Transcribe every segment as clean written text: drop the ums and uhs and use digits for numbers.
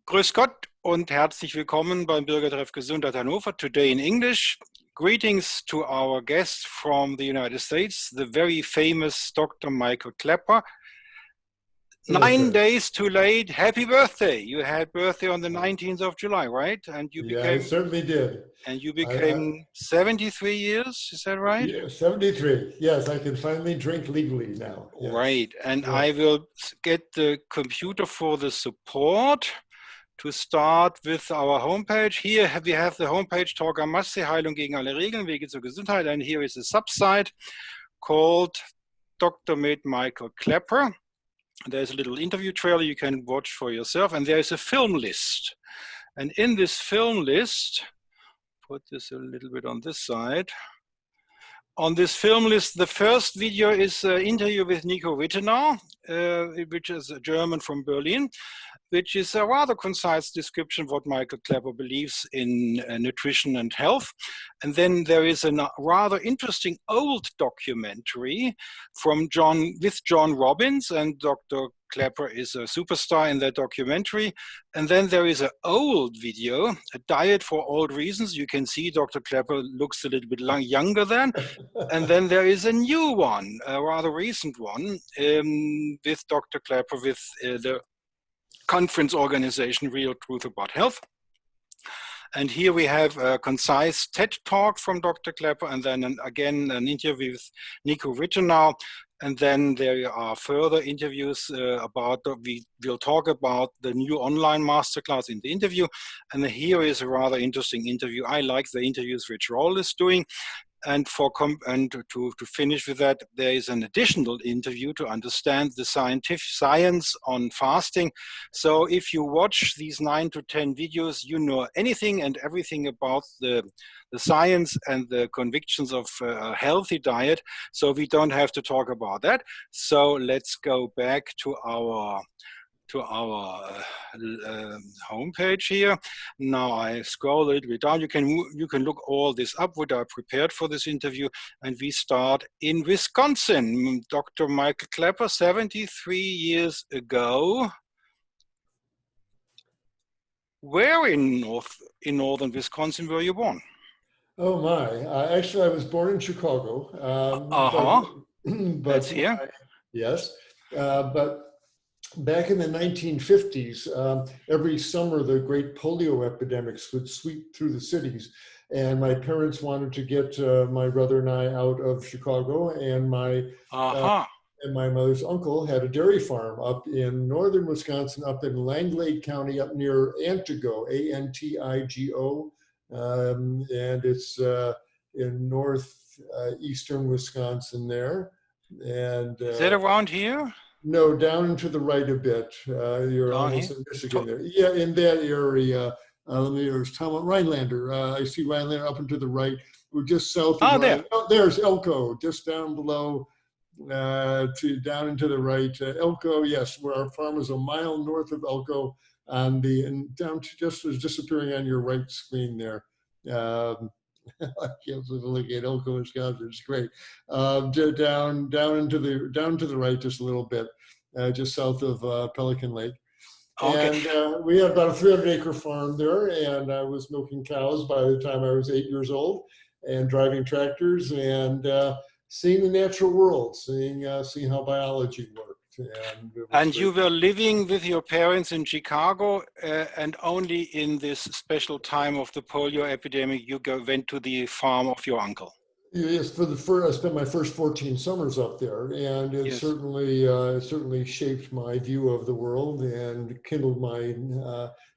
Grüß Gott und herzlich willkommen beim Bürgertreff Gesundheit Hannover. Today in English. Greetings to our guest from the United States, the very famous Dr. Michael Klaper. 9 days too late. Happy birthday. You had birthday on the 19th of July, right? And you became, I certainly did. And you became 73 years, is that right? Yeah, 73. Yes, I can finally drink legally now. Yes. Right. And yeah. I will get the computer for the support. To start with our homepage. Here we have the homepage Talk I Must Say, Heilung, gegen alle Regeln, Wege zur Gesundheit. And here is a subsite called Dr. Michael Klaper. There's a little interview trailer you can watch for yourself. And there is a film list. And in this film list, put this a little bit on this side. On this film list, the first video is an interview with Nico Rittenau, which is a German from Berlin, which is a rather concise description of what Michael Klaper believes in nutrition and health. And then there is a rather interesting old documentary from John Robbins, and Dr. Klaper is a superstar in that documentary. And then there is an old video, A Diet for Old Reasons. You can see Dr. Klaper looks a little bit younger then. And then there is a new one, a rather recent one, with Dr. Klaper, with the conference organization Real Truth About Health. And here we have a concise TED talk from Dr. Klaper, and then again an interview with Nico Rittenau. And then there are further interviews we will talk about the new online masterclass in the interview. And here is a rather interesting interview. I like the interviews which Roll is doing. And to finish with that, there is an additional interview to understand the science on fasting. So if you watch these 9 to 10 videos, you know anything and everything about the science and the convictions of a healthy diet. So we don't have to talk about that. So let's go back to our homepage here. Now I scroll a little bit down. You can look all this up, what I prepared for this interview, and we start in Wisconsin. Dr. Michael Klaper, 73 years ago. Where in northern Wisconsin were you born? Oh my! Actually, I was born in Chicago. But that's here. Yes, but. Back in the 1950s, every summer the great polio epidemics would sweep through the cities, and my parents wanted to get my brother and I out of Chicago, and my mother's uncle had a dairy farm up in northern Wisconsin, up in Langlade County, up near Antigo, A-N-T-I-G-O, and it's in northeastern Wisconsin there. And is that around here? No, down and to the right a bit. You're almost in Michigan there. Yeah, in that area. There's Rhinelander. I see Rhinelander up and to the right. We're just south of there. Oh, there's Elko, just down below, down and to the right. Elko, yes, where our farm is a mile north of Elko, and down to just was disappearing on your right screen there. I can't look at Elko, Wisconsin. It's great. Down to the right just a little bit, just south of Pelican Lake. Okay. And we had about a 300-acre farm there, and I was milking cows by the time I was 8 years old, and driving tractors and seeing the natural world, seeing how biology worked. And you were living with your parents in Chicago, and only in this special time of the polio epidemic, you went to the farm of your uncle. Yes, I spent my first 14 summers up there, and it certainly shaped my view of the world and kindled my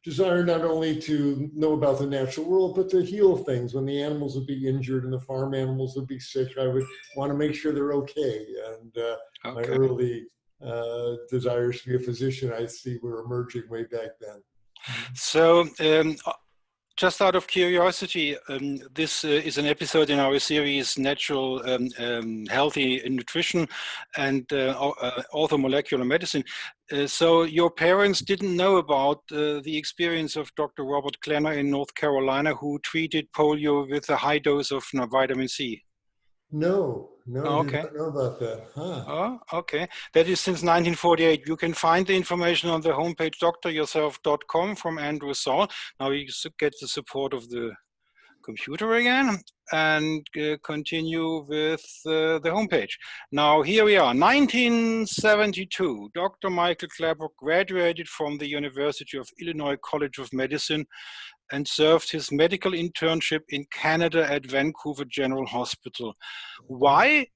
desire not only to know about the natural world, but to heal things. When the animals would be injured and the farm animals would be sick, I would want to make sure they're okay. And my early desires to be a physician, I see, were emerging way back then. So, just out of curiosity, this is an episode in our series, Natural Healthy Nutrition and Orthomolecular Medicine. So your parents didn't know about the experience of Dr. Robert Klenner in North Carolina, who treated polio with a high dose of vitamin C? No, no, I did Okay. not know about that. Huh. Oh, okay. That is since 1948. You can find the information on the homepage dryourself.com from Andrew Saul. Now you get the support of the computer again and continue with the homepage. Now here we are, 1972. Dr. Michael Klaper graduated from the University of Illinois College of Medicine and served his medical internship in Canada at Vancouver General Hospital. Why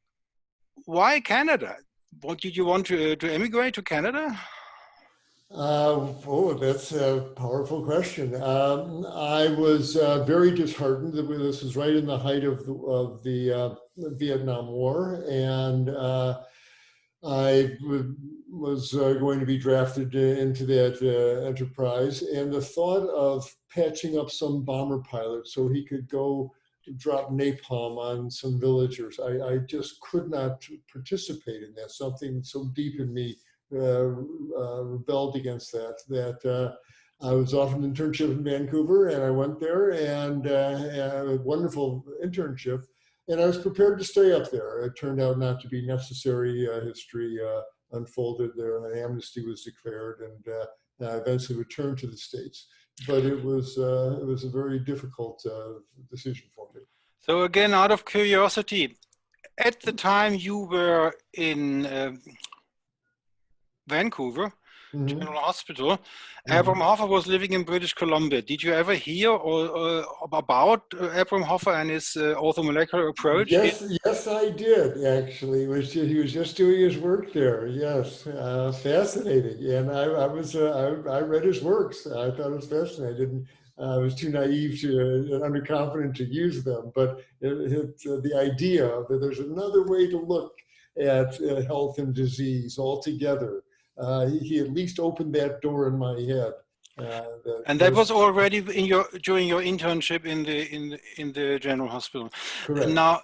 Canada? What, did you want to emigrate to Canada? Oh, that's a powerful question. I was very disheartened that this was right in the height of the Vietnam War, and I was going to be drafted into that enterprise. And the thought of patching up some bomber pilot so he could go drop napalm on some villagers, I just could not participate in that. Something so deep in me rebelled against that. I was offered an internship in Vancouver, and I went there, and had a wonderful internship, and I was prepared to stay up there. It turned out not to be necessary. History unfolded there, and an amnesty was declared, and I eventually returned to the States. But it was a very difficult decision for me. So again, out of curiosity, at the time you were in Vancouver General Hospital, Abram Hoffer was living in British Columbia. Did you ever hear about Abram Hoffer and his orthomolecular approach? Yes, I did actually. He was just doing his work there. Yes, fascinating. And I read his works. I thought it was fascinating. I was too naive and underconfident to use them. But the idea that there's another way to look at health and disease altogether. He at least opened that door in my head. And that was already during your internship in the General Hospital. Correct. Now,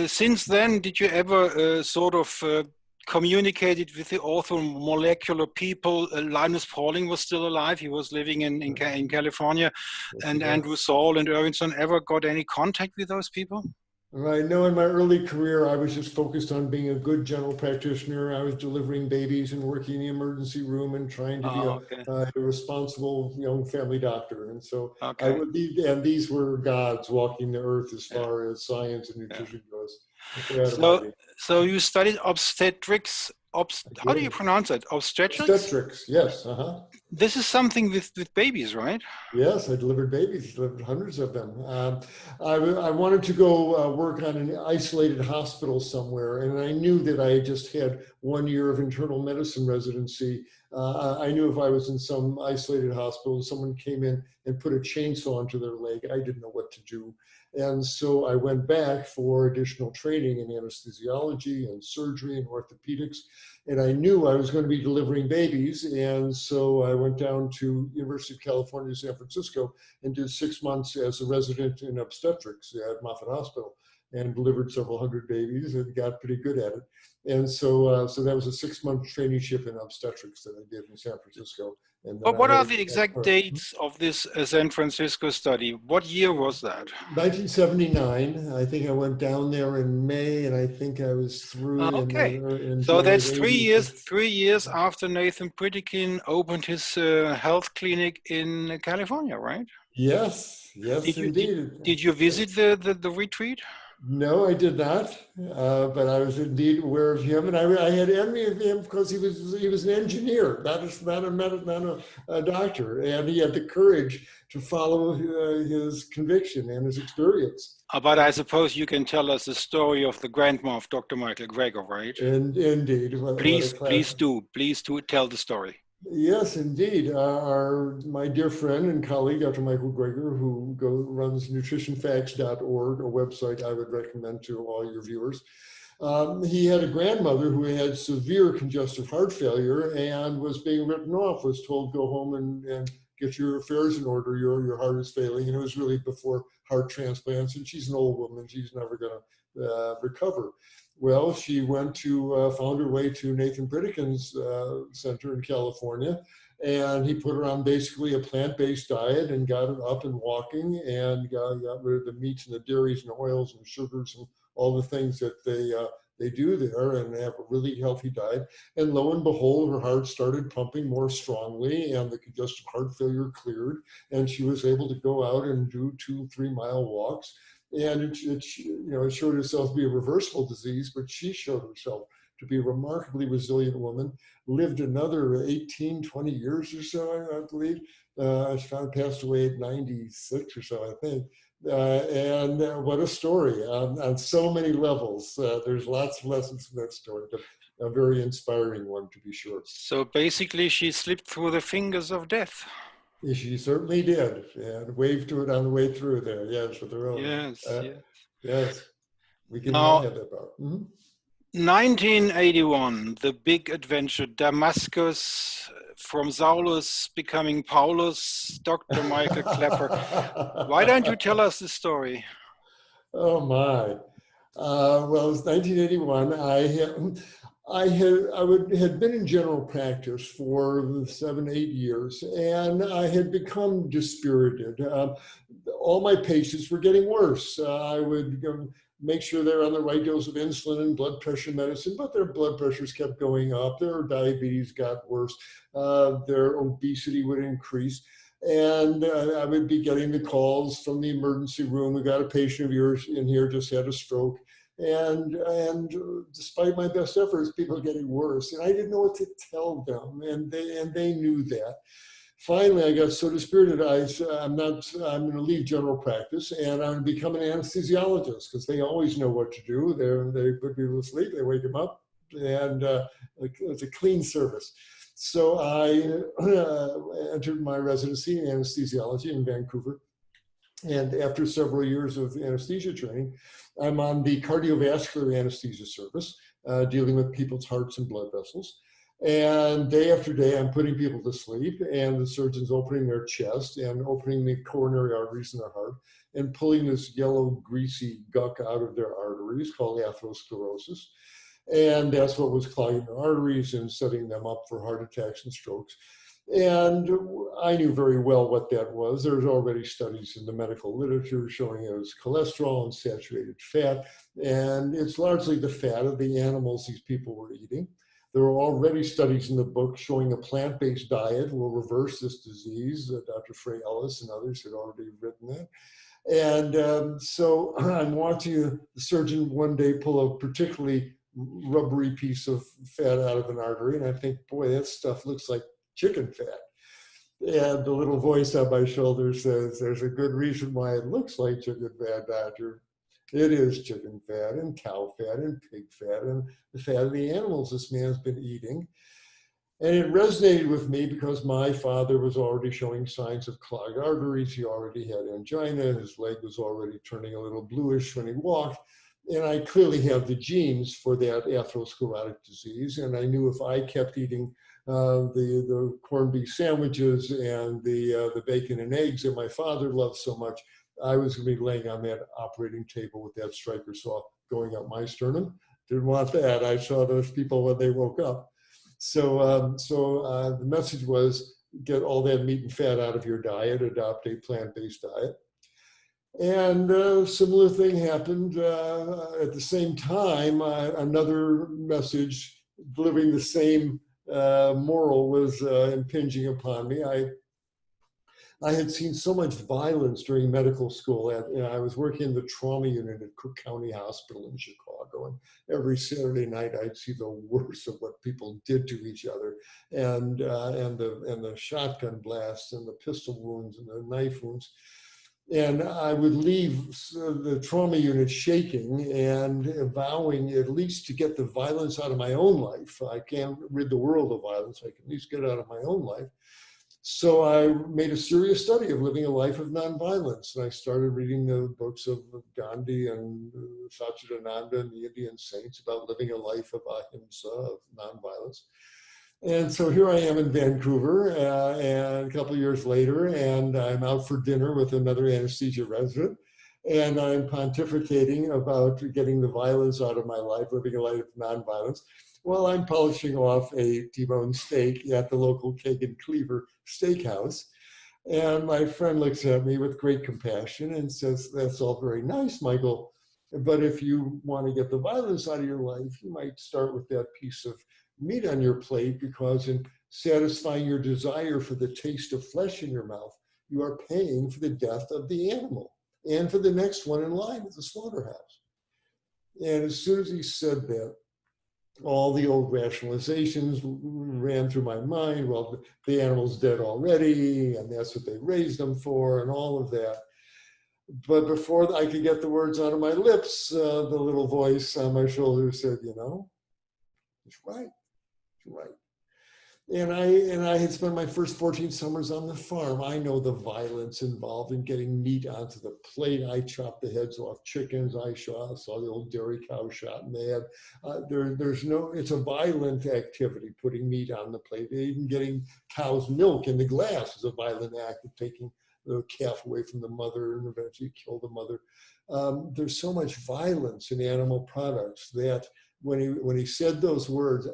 since then, did you ever sort of communicated with the orthomolecular people? Linus Pauling was still alive. He was living in California. Yes, and Andrew Saul and Ergänzend, ever got any contact with those people? I know in my early career, I was just focused on being a good general practitioner. I was delivering babies and working in the emergency room and trying to be a responsible young family doctor. And so these were gods walking the earth as far as science and nutrition goes. So you studied obstetrics. How do you pronounce it? Obstetrics? Obstetrics, yes. This is something with babies, right? Yes, I delivered babies, delivered hundreds of them. I wanted to go work on an isolated hospital somewhere, and I knew that I just had 1 year of internal medicine residency. I knew if I was in some isolated hospital, someone came in and put a chainsaw onto their leg, I didn't know what to do. And so I went back for additional training in anesthesiology and surgery and orthopedics. And I knew I was going to be delivering babies. And so I went down to University of California, San Francisco, and did 6 months as a resident in obstetrics at Moffitt Hospital, and delivered several hundred babies and got pretty good at it. And so that was a 6-month traineeship in obstetrics that I did in San Francisco. And but what are the exact dates of this San Francisco study? What year was that? 1979. I think I went down there in May, and I think I was through. In so that's 3 years. 3 years after Nathan Pritikin opened his health clinic in California, right? Yes, indeed. Did you visit the retreat? No, I did not, but I was indeed aware of him, and I had envy of him because he was an engineer, not a doctor, and he had the courage to follow his conviction and his experience. But I suppose you can tell us the story of the grandma of Dr. Michael Greger, right? Indeed. Please do tell the story. Yes, indeed. My dear friend and colleague, Dr. Michael Greger, who runs nutritionfacts.org, a website I would recommend to all your viewers. He had a grandmother who had severe congestive heart failure and was being written off, was told, go home and get your affairs in order, your heart is failing. And it was really before heart transplants, and she's an old woman, she's never going to recover. Well, she found her way to Nathan Pritikin's center in California, And he put her on basically a plant-based diet and got her up and walking and got rid of the meats and the dairies and oils and sugars and all the things that they do there, and have a really healthy diet. And lo and behold, her heart started pumping more strongly and the congestive heart failure cleared, and she was able to go out and do 2-3 mile walks. And it showed itself to be a reversible disease, but she showed herself to be a remarkably resilient woman, lived another 18, 20 years or so, I believe. She passed away at 96 or so, I think. And what a story on so many levels. There's lots of lessons from that story, but a very inspiring one, to be sure. So basically she slipped through the fingers of death. She certainly did, and waved to it on the way through there, yes, with her own. Yes, yes. Yes, we can Now, have that power. 1981, the big adventure, Damascus, from Saulus becoming Paulus, Dr. Michael Klaper. Why don't you tell us the story? Oh my. Well, it was 1981. I had been in general practice for 7-8 years, and I had become dispirited. All my patients were getting worse. I would make sure they're on the right dose of insulin and blood pressure medicine, but their blood pressures kept going up, their diabetes got worse, their obesity would increase. And I would be getting the calls from the emergency room. We got a patient of yours in here, just had a stroke. And despite my best efforts, people are getting worse. And I didn't know what to tell them, and they knew that. Finally, I got so dispirited, I'm going to leave general practice, and I'm going to become an anesthesiologist, because they always know what to do. They put people to sleep, they wake them up, and it's a clean service. So I entered my residency in anesthesiology in Vancouver. And after several years of anesthesia training, I'm on the cardiovascular anesthesia service, dealing with people's hearts and blood vessels. And day after day, I'm putting people to sleep, and the surgeon's opening their chest and opening the coronary arteries in their heart and pulling this yellow, greasy guck out of their arteries called atherosclerosis. And that's what was clogging their arteries and setting them up for heart attacks and strokes. And I knew very well what that was. There's already studies in the medical literature showing it was cholesterol and saturated fat. And it's largely the fat of the animals these people were eating. There were already studies in the book showing a plant-based diet will reverse this disease. Dr. Frey Ellis and others had already written that. And so I'm watching the surgeon one day pull a particularly rubbery piece of fat out of an artery. And I think, boy, that stuff looks like chicken fat. And the little voice on my shoulder says, there's a good reason why it looks like chicken fat, doctor. It is chicken fat and cow fat and pig fat and the fat of the animals this man's been eating. And it resonated with me because my father was already showing signs of clogged arteries. He already had angina. His leg was already turning a little bluish when he walked. And I clearly have the genes for that atherosclerotic disease. And I knew if I kept eating the corned beef sandwiches and the bacon and eggs that my father loved so much, I was going to be laying on that operating table with that striker saw going up my sternum. Didn't want that. I saw those people when they woke up. So the message was, get all that meat and fat out of your diet, adopt a plant-based diet. And a similar thing happened at the same time. Another message delivering the same moral was impinging upon me. I had seen so much violence during medical school. I was working in the trauma unit at Cook County Hospital in Chicago, and every Saturday night I'd see the worst of what people did to each other, and the shotgun blasts and the pistol wounds and the knife wounds. And I would leave the trauma unit shaking and vowing at least to get the violence out of my own life. I can't rid the world of violence. I can at least get it out of my own life. So I made a serious study of living a life of nonviolence. And I started reading the books of Gandhi and Satchidananda and the Indian saints about living a life of ahimsa, of nonviolence. And so here I am in Vancouver, and a couple of years later, and I'm out for dinner with another anesthesia resident. and I'm pontificating about getting the violence out of my life, living a life of nonviolence, while I'm polishing off a T-bone steak at the local Kagan Cleaver Steakhouse. And my friend looks at me with great compassion and says, "That's all very nice, Michael, but if you want to get the violence out of your life, you might start with that piece of meat on your plate, because in satisfying your desire for the taste of flesh in your mouth, you are paying for the death of the animal and for the next one in line at the slaughterhouse." And as soon as he said that, all the old rationalizations ran through my mind. Well, the animal's dead already, and that's what they raised them for, and all of that. But before I could get the words out of my lips, the little voice on my shoulder said, "You know, it's right, it's right." And I had spent my first 14 summers on the farm. I know the violence involved in getting meat onto the plate. I chopped the heads off chickens. I saw the old dairy cow shot mad. It's a violent activity, putting meat on the plate. Even getting cow's milk in the glass is a violent act of taking the calf away from the mother and eventually kill the mother. There's so much violence in animal products that when he said those words,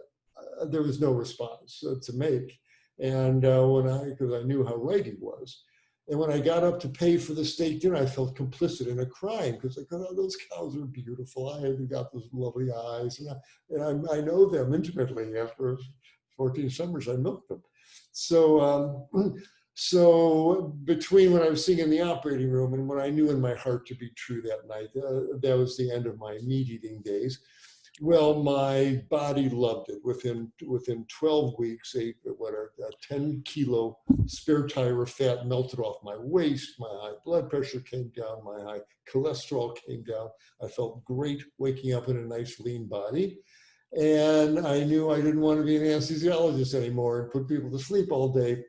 there was no response to make. And because I knew how right he was. And when I got up to pay for the steak dinner, I felt complicit in a crime, because I thought, "Oh, those cows are beautiful. I had got those lovely eyes. And I know them intimately. After 14 summers, I milked them." So, so between when I was sitting in the operating room and what I knew in my heart to be true that night, that was the end of my meat eating days. Well, my body loved it. Within 12 weeks, a 10-kilo spare tire of fat melted off my waist. My high blood pressure came down. My high cholesterol came down. I felt great waking up in a nice lean body. And I knew I didn't want to be an anesthesiologist anymore and put people to sleep all day.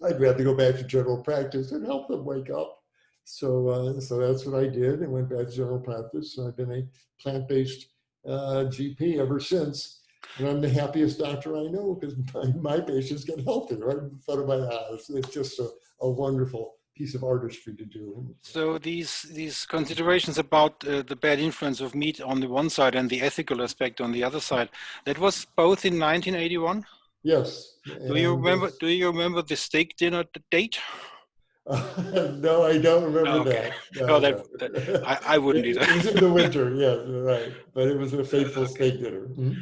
I'd rather go back to general practice and help them wake up. So that's what I did, and went back to general practice. I've been a plant-based GP ever since, and I'm the happiest doctor I know, because my patients get healthy right in front of my eyes. It's just a wonderful piece of artistry to do. So these considerations about the bad influence of meat on the one side and the ethical aspect on the other side, that was both in 1981? Yes. Do you remember the steak dinner date? No, I don't remember that. No, I wouldn't either. It was in the winter, yes, right. But it was a fateful steak dinner. Mm-hmm.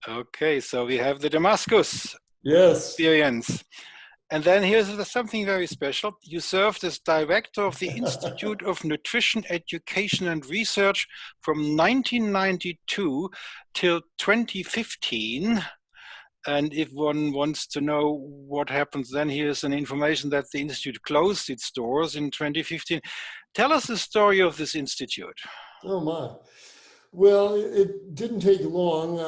Okay, so we have the Damascus experience. And then here's something very special. You served as director of the Institute of Nutrition, Education and Research from 1992 till 2015. And if one wants to know what happens, then here's an information that the Institute closed its doors in 2015. Tell us the story of this Institute. Oh my. Well, it didn't take long.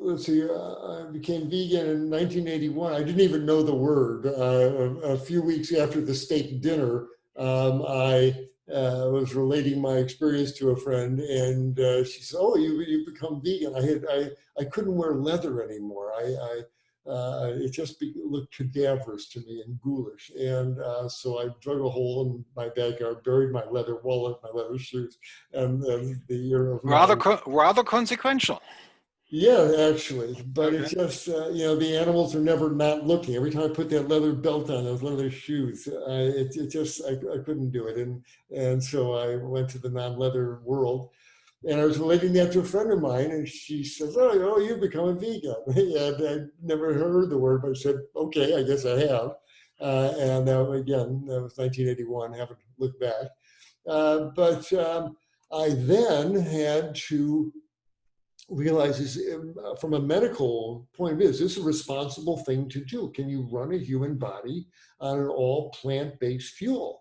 Let's see, I became vegan in 1981. I didn't even know the word. A few weeks after the steak dinner, I was relating my experience to a friend, and she said, "Oh, you've become vegan." I couldn't wear leather anymore. It just looked cadaverous to me and ghoulish. And so I dug a hole in my backyard, buried my leather wallet, my leather shoes, and the year of rather consequential. Yeah, actually, but okay. It's just, the animals are never not looking. Every time I put that leather belt on, those leather shoes, I couldn't do it. And so I went to the non-leather world, and I was relating that to a friend of mine, and she says, oh, you've become a vegan. And I never heard the word, but I said, okay, I guess I have. And again, that was 1981, haven't looked back. But I then had to realize from a medical point of view, is this a responsible thing to do? Can you run a human body on an all plant-based fuel?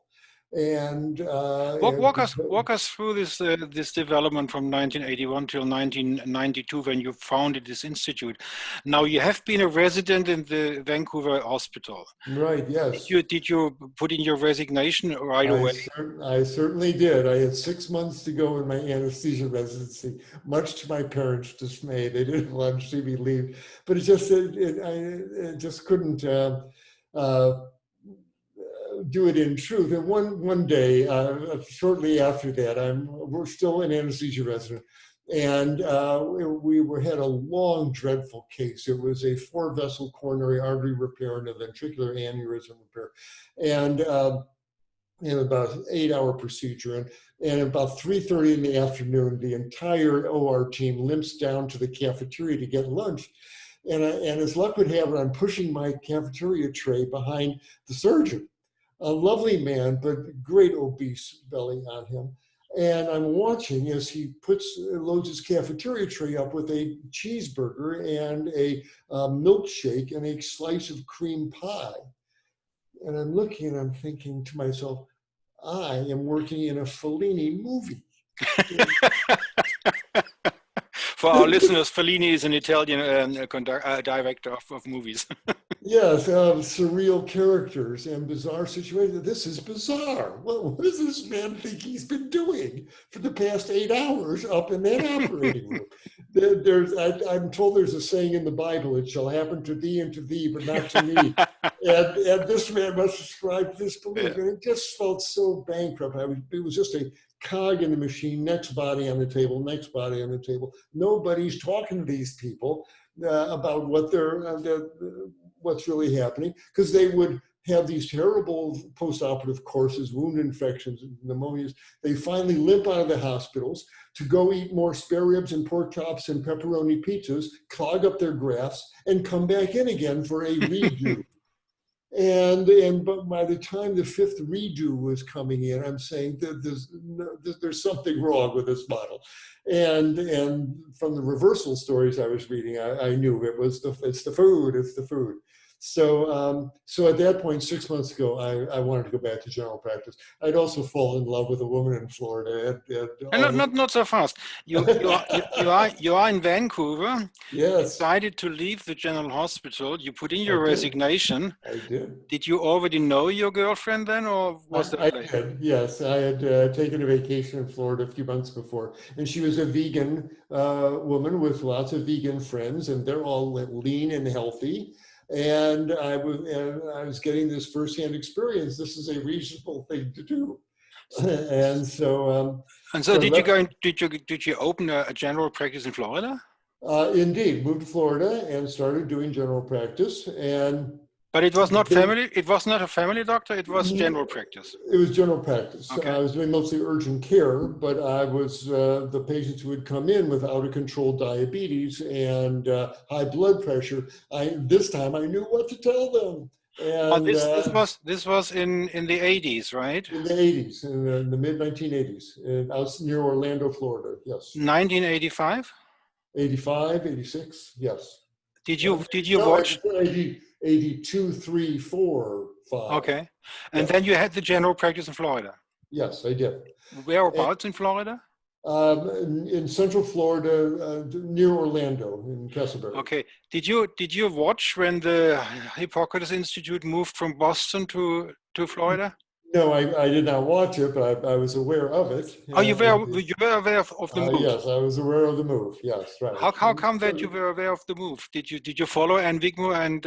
And walk us through this development from 1981 till 1992 when you founded this institute. Now you have been a resident in the Vancouver hospital. Right. Yes. Did you put in your resignation right away? I certainly did. I had 6 months to go in my anesthesia residency, much to my parents' dismay. They didn't want to see me leave, but I just couldn't. do it in truth. And one day, shortly after that, we're still an anesthesia resident, and we had a long, dreadful case. It was a 4-vessel coronary artery repair and a ventricular aneurysm repair, and in about an 8-hour procedure. And about 3:30 in the afternoon, the entire OR team limps down to the cafeteria to get lunch. And as luck would have it, I'm pushing my cafeteria tray behind the surgeon, a lovely man, but great obese belly on him. And I'm watching as he loads his cafeteria tray up with a cheeseburger and a milkshake and a slice of cream pie. And I'm looking and I'm thinking to myself, I am working in a Fellini movie. For our listeners, Fellini is an Italian director of movies. Yes, surreal characters and bizarre situations. This is bizarre. What does this man think he's been doing for the past 8 hours up in that operating room? I'm told there's a saying in the Bible, it shall happen to thee and to thee, but not to me. And this man must ascribe to this belief. Yeah. And it just felt so bankrupt. It was just a cog in the machine, next body on the table, next body on the table. Nobody's talking to these people about what's really happening, because they would have these terrible post-operative courses, wound infections, pneumonias. They finally limp out of the hospitals to go eat more spare ribs and pork chops and pepperoni pizzas, clog up their grafts, and come back in again for a redo. But by the time the 5th redo was coming in, I'm saying that there's something wrong with this model. And from the reversal stories I was reading, I knew it's the food. So at that point, 6 months ago, I wanted to go back to general practice. I'd also fallen in love with a woman in Florida. Not so fast. You are in Vancouver. Yes. You decided to leave the general hospital. You put in your resignation. I did. Did you already know your girlfriend then, or was that later? I did, yes. I had taken a vacation in Florida a few months before, and she was a vegan woman with lots of vegan friends, and they're all lean and healthy. And I was getting this firsthand experience. This is a reasonable thing to do, and so. Did you open a general practice in Florida? Indeed, moved to Florida and started doing general practice. But it was not family. It was not a family doctor. It was general practice. It was general practice. Okay. I was doing mostly urgent care, but I was the patients who would come in with out of control diabetes and high blood pressure. This time I knew what to tell them. And this was in the 80s, right? In the 80s, in the mid 1980s, out near Orlando, Florida. Yes. 1985. 85, 86. Yes. Did you watch? 82, 3, 4, 5. Okay. And then you had the general practice in Florida? Yes, I did. Whereabouts in Florida? In Central Florida, near Orlando, in Castleberry. Okay. Did you watch when the Hippocrates Institute moved from Boston to Florida? No, I did not watch it, but I was aware of it. Oh, you were aware of the move? Yes, I was aware of the move. Yes, right. How come that you were aware of the move? Did you follow Anne Wigmore and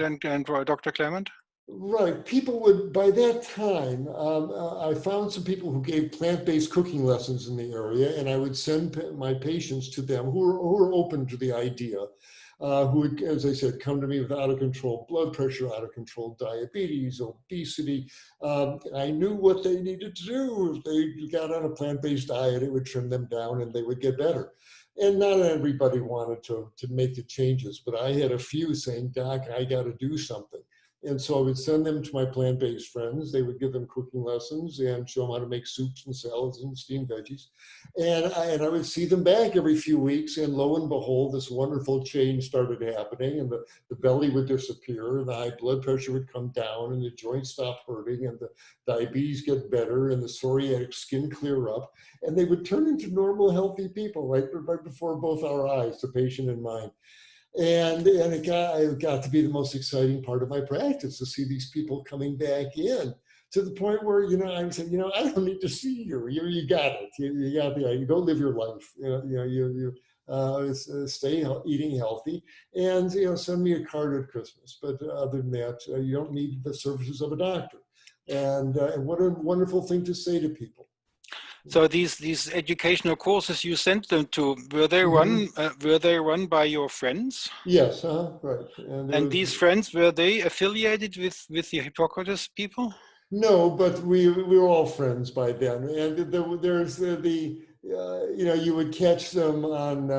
Dr. Clement? Right. People would, by that time, I found some people who gave plant-based cooking lessons in the area, and I would send my patients to them who were open to the idea. Who would, as I said, come to me with out of control blood pressure, out of control diabetes, obesity. I knew what they needed to do. If they got on a plant-based diet, it would trim them down and they would get better. And not everybody wanted to make the changes, but I had a few saying, Doc, I got to do something. And so I would send them to my plant-based friends. They would give them cooking lessons and show them how to make soups and salads and steamed veggies. And I would see them back every few weeks. And lo and behold, this wonderful change started happening. And the belly would disappear, and the high blood pressure would come down, and the joints stop hurting, and the diabetes get better, and the psoriatic skin clear up. And they would turn into normal, healthy people right before both our eyes, the patient and mine. And it got to be the most exciting part of my practice, to see these people coming back in, to the point where, I'm saying, I don't need to see you. You got it. You got the idea. You go live your life. You stay eating healthy, and send me a card at Christmas. But other than that, you don't need the services of a doctor. And what a wonderful thing to say to people. So these educational courses you sent them to, were they run by your friends? Yes, right. And these friends, were they affiliated with the Hippocrates people? No, but we were all friends by then. And there's you know, you would catch them on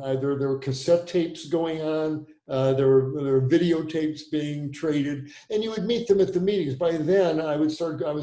either there were cassette tapes going on, there were videotapes being traded, and you would meet them at the meetings. By then, I was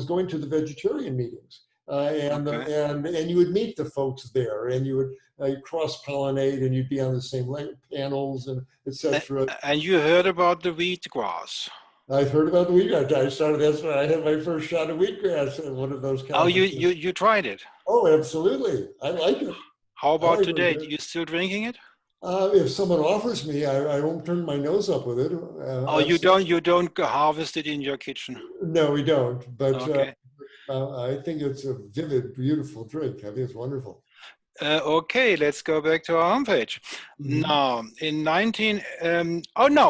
going to the vegetarian meetings, and you would meet the folks there, and you would cross-pollinate, and you'd be on the same panels and etc. And you heard about the wheatgrass. I've heard about the wheatgrass. That's where I had my first shot of wheatgrass at one of those conferences. Oh, you tried it? Oh, absolutely. I like it. How about today? Are you still drinking it? If someone offers me, I won't turn my nose up with it. Oh, you don't harvest it in your kitchen? No, we don't. But okay. I think it's a vivid, beautiful drink. I think it's wonderful. Okay, let's go back to our homepage. Now, in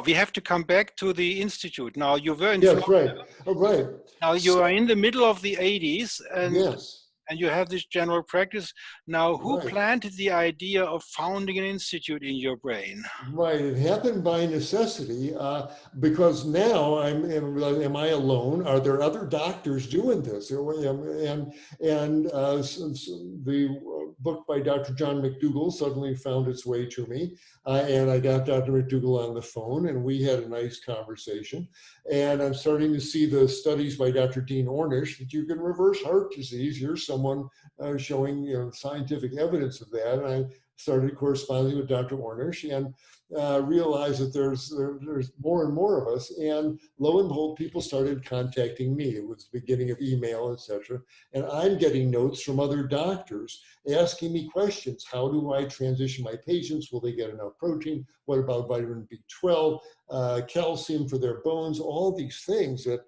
we have to come back to the Institute. Now, you were in Florida. Right. Oh, right. Now, you are in the middle of the 80s, and yes. And you have this general practice. Now, who planted the idea of founding an institute in your brain? Right, it happened by necessity because now am I alone? Are there other doctors doing this? And the book by Dr. John McDougall suddenly found its way to me, and I got Dr. McDougall on the phone, and we had a nice conversation. And I'm starting to see the studies by Dr. Dean Ornish that you can reverse heart disease. Here's someone showing scientific evidence of that. And I started corresponding with Dr. Ornish and realized that there's more and more of us. And lo and behold, people started contacting me. It was the beginning of email, etc. And I'm getting notes from other doctors asking me questions. How do I transition my patients? Will they get enough protein? What about vitamin B12, calcium for their bones? All these things that,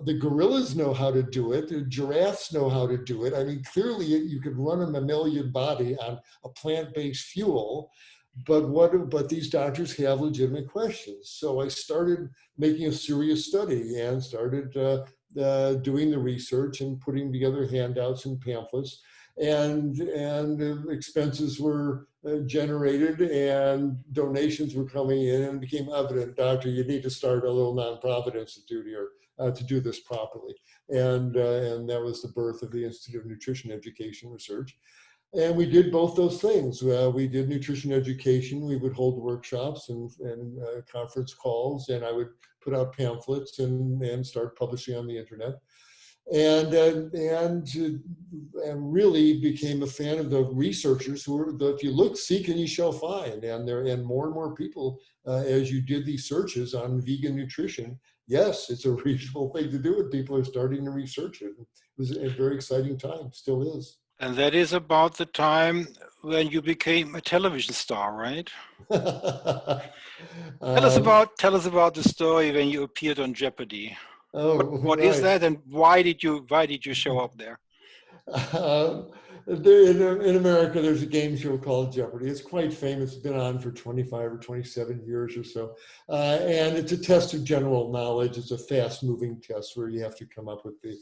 the gorillas know how to do it. The giraffes know how to do it. I mean, clearly you could run a mammalian body on a plant-based fuel, but these doctors have legitimate questions. So I started making a serious study and started doing the research and putting together handouts and pamphlets, and expenses were generated and donations were coming in, and it became evident, doctor, you need to start a little nonprofit institute here to do this properly. And that was the birth of the Institute of Nutrition Education Research. And we did both those things. We did nutrition education. We would hold workshops and conference calls, and I would put out pamphlets and start publishing on the internet. And really became a fan of the researchers who were if you look, seek, and you shall find. And more and more people, as you did these searches on vegan nutrition, yes, it's a reasonable thing to do, and people are starting to research it. It was a very exciting time, still is. And that is about the time when you became a television star, right? Tell us about the story when you appeared on Jeopardy. What is that, and why did you show up there? In America, there's a game show called Jeopardy. It's quite famous. It's been on for 25 or 27 years or so. And it's a test of general knowledge. It's a fast-moving test where you have to come up with the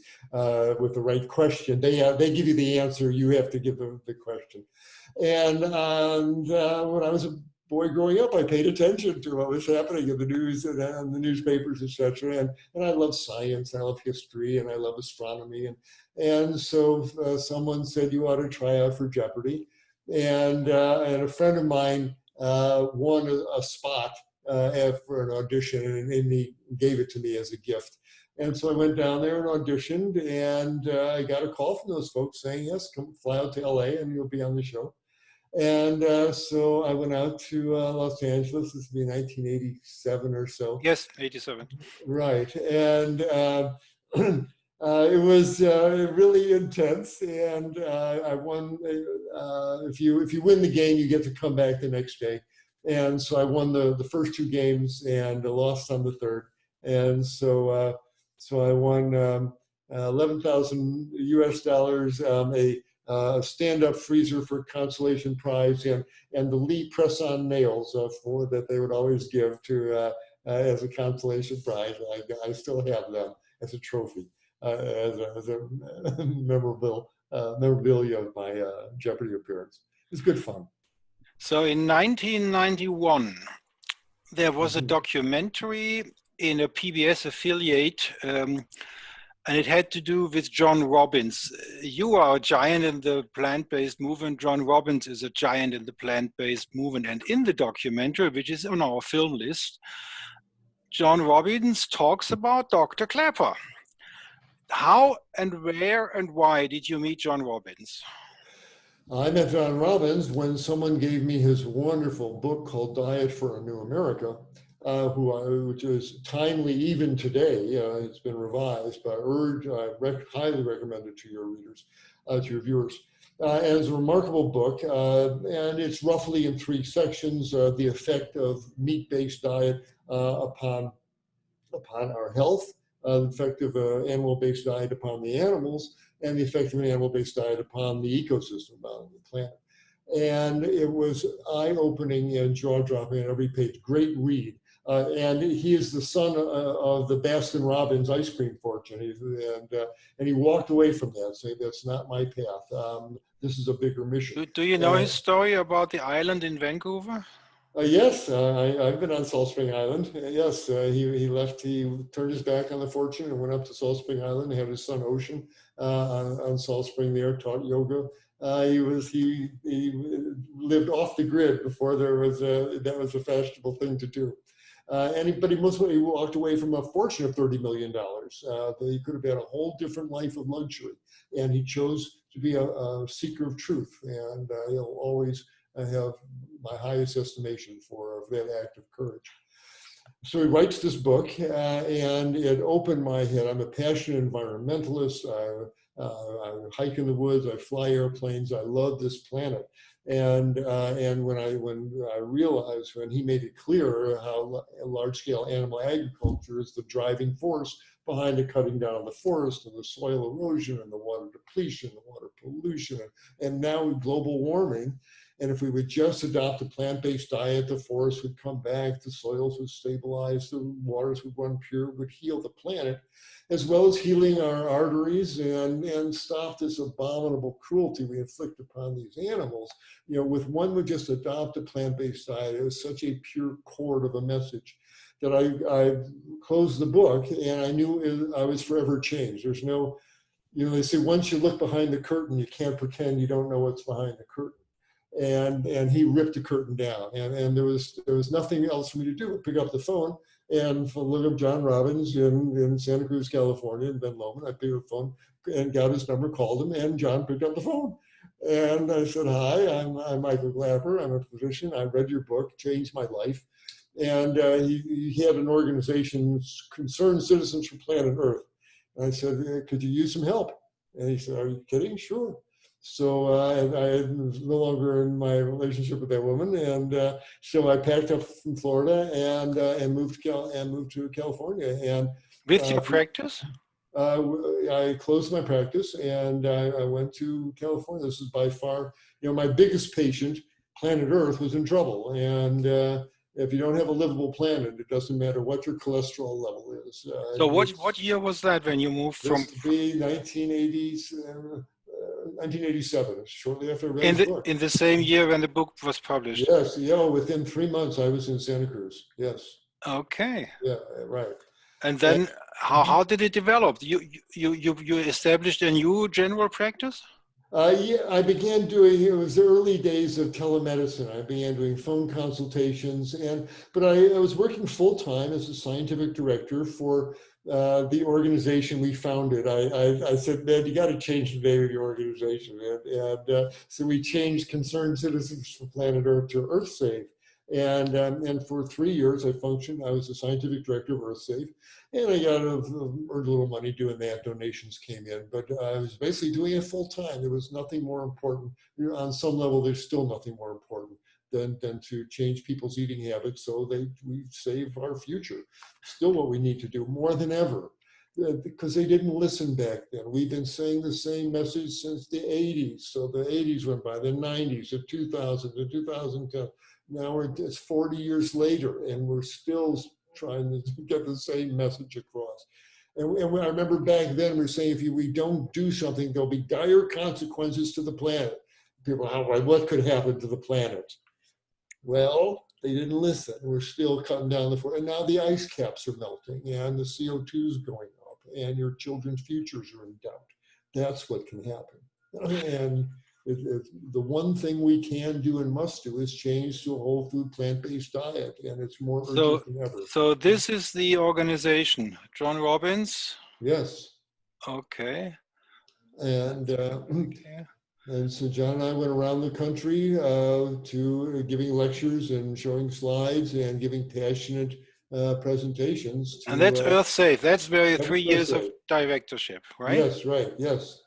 right question. They give you the answer. You have to give the question. And when I was a boy growing up, I paid attention to what was happening in the news and the newspapers, etc. And I love science, and I love history, and I love astronomy. And so someone said, you ought to try out for Jeopardy. And a friend of mine won a spot for an audition, and he gave it to me as a gift. And so I went down there and auditioned, and I got a call from those folks saying, yes, come fly out to LA and you'll be on the show. And so I went out to Los Angeles. This would be 1987 or so. Yes, 87. Right. And it was really intense. And I won. If you win the game, you get to come back the next day. And so I won the first two games and lost on the third. And so I won $11,000 US, a stand-up freezer for consolation prize, and the Lee press-on nails that they would always give to as a consolation prize. I still have them as a trophy, as a memorabilia of my Jeopardy appearance. It's good fun. So in 1991, there was a documentary in a PBS affiliate, and it had to do with John Robbins. You are a giant in the plant-based movement. John Robbins is a giant in the plant-based movement. And in the documentary, which is on our film list, John Robbins talks about Dr. Klaper. How and where and why did you meet John Robbins? I met John Robbins when someone gave me his wonderful book called Diet for a New America, which is timely even today. It's been revised, but I highly recommend it to your readers, to your viewers. And it's a remarkable book, and it's roughly in 3 sections: the effect of meat-based diet upon our health, the effect of animal-based diet upon the animals, and the effect of an animal-based diet upon the ecosystem, on the planet. And it was eye-opening and jaw-dropping on every page. Great read. And he is the son of the Baskin-Robbins ice cream fortune. And he walked away from that, saying, that's not my path. This is a bigger mission. Do you know his story about the island in Vancouver? Yes, I've been on Salt Spring Island. Yes, he left, he turned his back on the fortune and went up to Salt Spring Island, had his son Ocean on Salt Spring there, taught yoga. He lived off the grid before that was a fashionable thing to do. But he walked away from a fortune of $30 million. He could have had a whole different life of luxury. And he chose to be a seeker of truth. And he'll always have my highest estimation for that act of courage. So he writes this book, and it opened my head. I'm a passionate environmentalist. I hike in the woods. I fly airplanes. I love this planet. And when I realized, when he made it clear how large-scale animal agriculture is the driving force behind the cutting down of the forest and the soil erosion and the water depletion, the water pollution, and now global warming. And if we would just adopt a plant-based diet, the forests would come back, the soils would stabilize, the waters would run pure, would heal the planet, as well as healing our arteries and stop this abominable cruelty we inflict upon these animals. With one would just adopt a plant-based diet, it was such a pure chord of a message that I closed the book, and I knew I was forever changed. There's no, they say once you look behind the curtain, you can't pretend you don't know what's behind the curtain. And he ripped the curtain down, and there was nothing else for me to do but pick up the phone and look up John Robbins in Santa Cruz, California, in Ben Lomond. I picked up the phone and got his number, called him, and John picked up the phone. And I said, hi, I'm Michael Klaper. I'm a physician. I read your book, changed my life. And he had an organization, Concerned Citizens for Planet Earth. And I said, could you use some help? And he said, are you kidding? Sure. So I was no longer in my relationship with that woman, and so I packed up from Florida and moved to California. And with your practice, I closed my practice and I went to California. This is by far, my biggest patient. Planet Earth was in trouble, and if you don't have a livable planet, it doesn't matter what your cholesterol level is. So what year was that when you moved from? This would be 1980s. 1987, shortly after I read the book. In the same year when the book was published? Yes, within 3 months I was in Santa Cruz, yes. Okay. Yeah, right. And then how did it develop? You established a new general practice? Yeah, I began doing, it was the early days of telemedicine. I began doing phone consultations, but I was working full-time as a scientific director for the organization we founded. I said, man, you got to change the name of your organization. So we changed Concerned Citizens for Planet Earth to EarthSave. And for 3 years I functioned. I was the scientific director of EarthSave, and I got earned a little money doing that. Donations came in, but I was basically doing it full time. There was nothing more important. On some level, there's still nothing more important than to change people's eating habits so we save our future. Still what we need to do more than ever, because they didn't listen back then. We've been saying the same message since the 80s. So the 80s went by, the 90s, the 2000s, the 2010. Now it's 40 years later, and we're still trying to get the same message across. And I remember back then we were saying, if we don't do something, there'll be dire consequences to the planet. People, what could happen to the planet? Well, they didn't listen. We're still cutting down the forest. And now the ice caps are melting and the CO2 is going up and your children's futures are in doubt. That's what can happen. And the one thing we can do and must do is change to a whole food plant-based diet. And it's more urgent than ever. So this is the organization, John Robbins? Yes. Okay. And Okay. And so John and I went around the country to giving lectures and showing slides and giving passionate presentations. And that's Earth Safe. That's where 3 years Safe. of directorship, right? Yes, right, yes.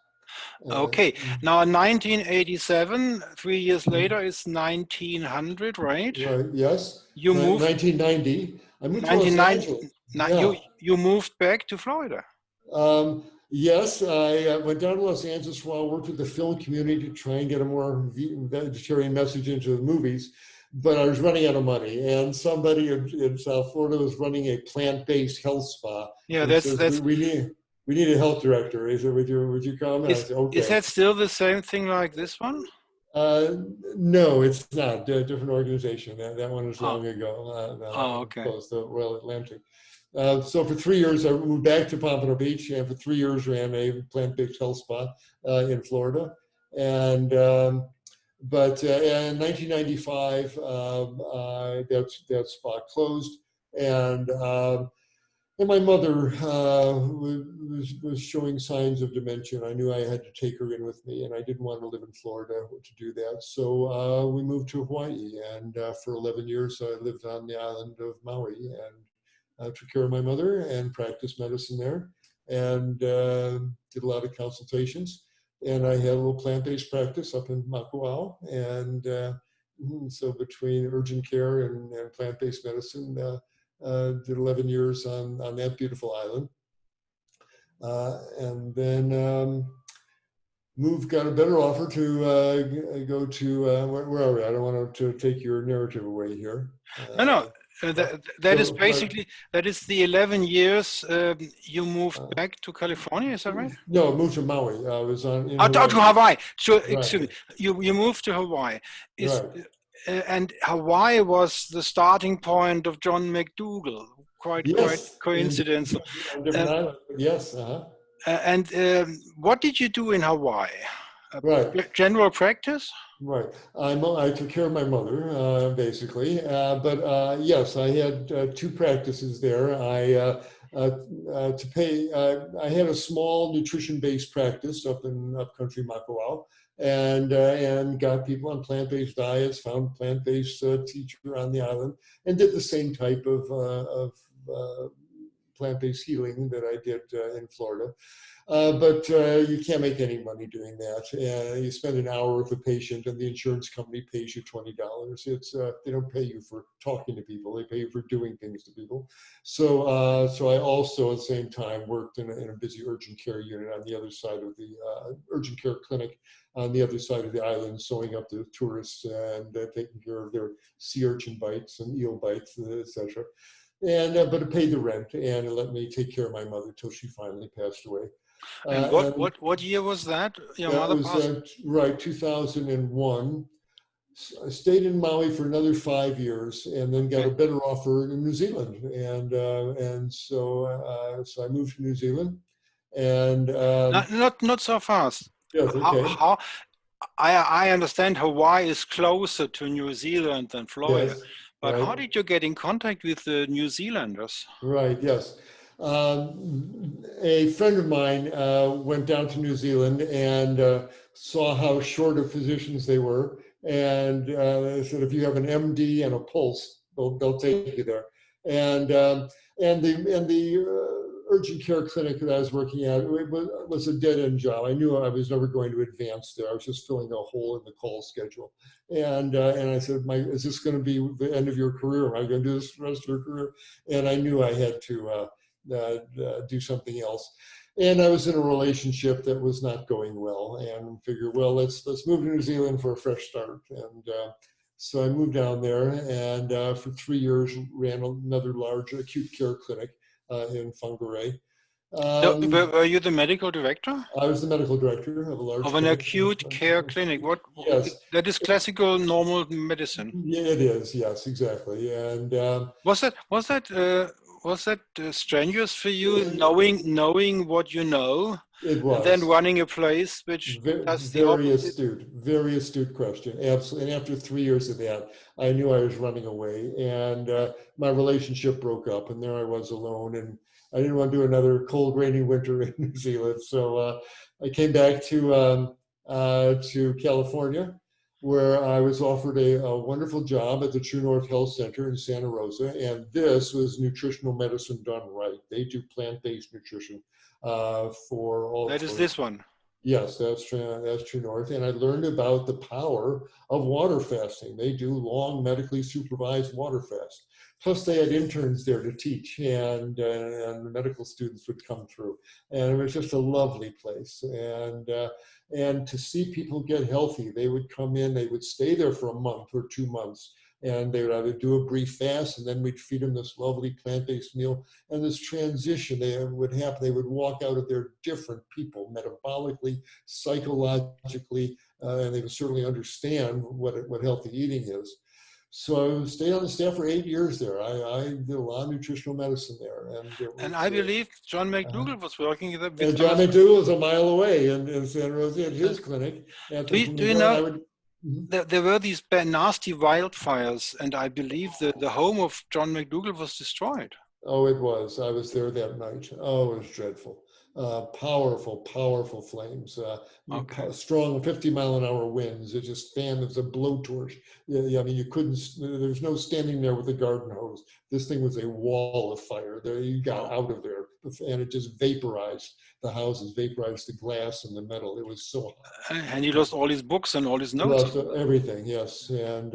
Okay. Now, 1987, 3 years later, is 1900, right? Right, yes. You moved. 1990. I moved to Los Angeles. You moved back to Florida. Yes, I went down to Los Angeles while I worked with the film community to try and get a more vegetarian message into the movies, but I was running out of money. And somebody in South Florida was running a plant-based health spa. Yeah, we need a health director. Is it? Would you come? Okay. Is that still the same thing like this one? No, it's not. A different organization. That one is long ago. Okay. Close to Royal Atlantic. So for 3 years, I moved back to Pompano Beach, and for 3 years ran a plant-based health spa in Florida. And but in 1995, that spa closed, and my mother was showing signs of dementia. I knew I had to take her in with me, and I didn't want to live in Florida to do that. So we moved to Hawaii, and for 11 years, I lived on the island of Maui, and I took care of my mother and practiced medicine there, and did a lot of consultations. And I had a little plant-based practice up in Makawao. And so between urgent care and plant-based medicine, did 11 years on that beautiful island. And then got a better offer to go to, where are we? I don't want to take your narrative away here. No. That is basically, that is the 11 years you moved back to California, is that right? No, I moved to Maui. I was on to Hawaii. So, right. Excuse me, you moved to Hawaii. Right. And Hawaii was the starting point of John McDougall. Quite coincidence. Yes. And what did you do in Hawaii? Right. General practice? Right. I took care of my mother, basically. But yes, I had 2 practices there. I had a small nutrition-based practice up in upcountry Makawao, and got people on plant-based diets, found plant-based teacher on the island, and did the same type of plant-based healing that I did in Florida. But you can't make any money doing that. You spend an hour with a patient and the insurance company pays you $20. They don't pay you for talking to people, they pay you for doing things to people. So I also at the same time worked in a busy urgent care unit on the other side of the urgent care clinic on the other side of the island, sewing up the tourists and taking care of their sea urchin bites and eel bites, etc. And but it paid the rent and it let me take care of my mother till she finally passed away. And what year was that? Your mother passed? Right, 2001. I stayed in Maui for another 5 years, and then got a better offer in New Zealand, and so I moved to New Zealand, and not so fast. Yes, okay. I understand Hawaii is closer to New Zealand than Florida, yes, but right. How did you get in contact with the New Zealanders? Right. Yes. A friend of mine went down to New Zealand and saw how short of physicians they were, and they said, if you have an MD and a pulse, they'll take you there. And the urgent care clinic that I was working at was a dead-end job. I knew I was never going to advance there. I was just filling a hole in the call schedule. And I said, is this going to be the end of your career? Am I going to do this for the rest of your career? And I knew I had to do something else. And I was in a relationship that was not going well, and figured, well, let's move to New Zealand for a fresh start. And So I moved down there, and for 3 years ran another large acute care clinic in Whangarei. Were you the medical director? I was the medical director of a large of an clinic. acute care clinic. What? Yes. That is classical normal medicine. Yeah, it is. Yes, exactly. And was that strenuous for you, knowing what you know? It was. And then running a place which does the opposite. Very astute question. Absolutely. And after 3 years of that, I knew I was running away, and my relationship broke up, and there I was alone, and I didn't want to do another cold, rainy winter in New Zealand. So I came back to California, where I was offered a wonderful job at the True North Health Center in Santa Rosa, and this was nutritional medicine done right. They do plant-based nutrition. For all. That is this one. Yes, that's True North. And I learned about the power of water fasting. They do long medically supervised water fast. Plus they had interns there to teach, and the medical students would come through. And it was just a lovely place. And to see people get healthy, they would come in, they would stay there for a month or 2 months, and they would either do a brief fast, and then we'd feed them this lovely plant-based meal. And this transition would happen. They would walk out of there different people, metabolically, psychologically, and they would certainly understand what healthy eating is. So I stayed on the staff for 8 years there. I did a lot of nutritional medicine there. And I believe John McDougall was working there. And John McDougall was a mile away in Santa Rosa at his clinic. Do you know? There were these nasty wildfires, and I believe the home of John McDougall was destroyed. Oh, it was. I was there that night. Oh, it was dreadful. Powerful flames. Strong 50-mile-an-hour winds. It just fanned. It was a blowtorch. Yeah, I mean, you couldn't. There's no standing there with a garden hose. This thing was a wall of fire. You got out of there, and it just vaporized the houses, vaporized the glass and the metal. It was so hot. And he lost all his books and all his notes. Lost everything. Yes, and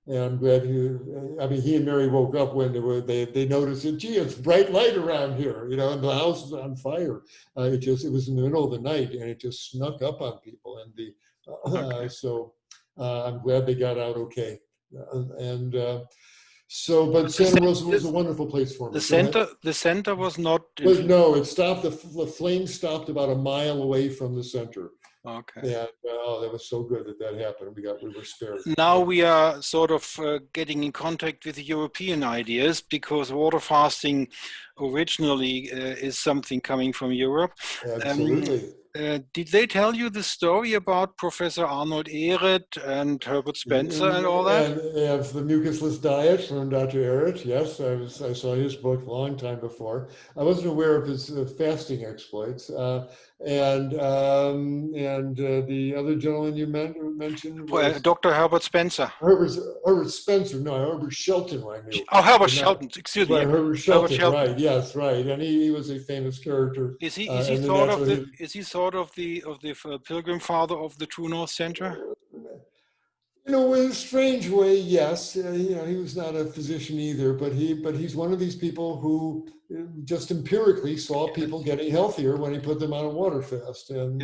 I'm glad he and Mary woke up when they noticed that, gee, it's bright light around here, and the house is on fire. It was in the middle of the night, and it just snuck up on people. And so I'm glad they got out okay. But Santa Rosa was a wonderful place for me. The center was not. No, it stopped. The flame stopped about a mile away from the center. Okay. Yeah, that was so good that happened. We were spared. Now we are sort of getting in contact with the European ideas, because water fasting originally is something coming from Europe. Absolutely. Did they tell you the story about Professor Arnold Ehret and Herbert Spencer and all that? And the mucusless diet from Dr. Ehret, yes, I saw his book a long time before. I wasn't aware of his fasting exploits. And the other gentleman you mentioned was Dr. Herbert Spencer. Herbert Spencer, no, Herbert Shelton, I knew. Oh, Herbert Shelton, excuse me. Right, Herbert Shelton, right, yes, right. And he was a famous character. Is he sort of the pilgrim father of the True North Center? In a strange way, yes. He was not a physician either, but he's one of these people who just empirically saw people getting healthier when he put them on a water fast, and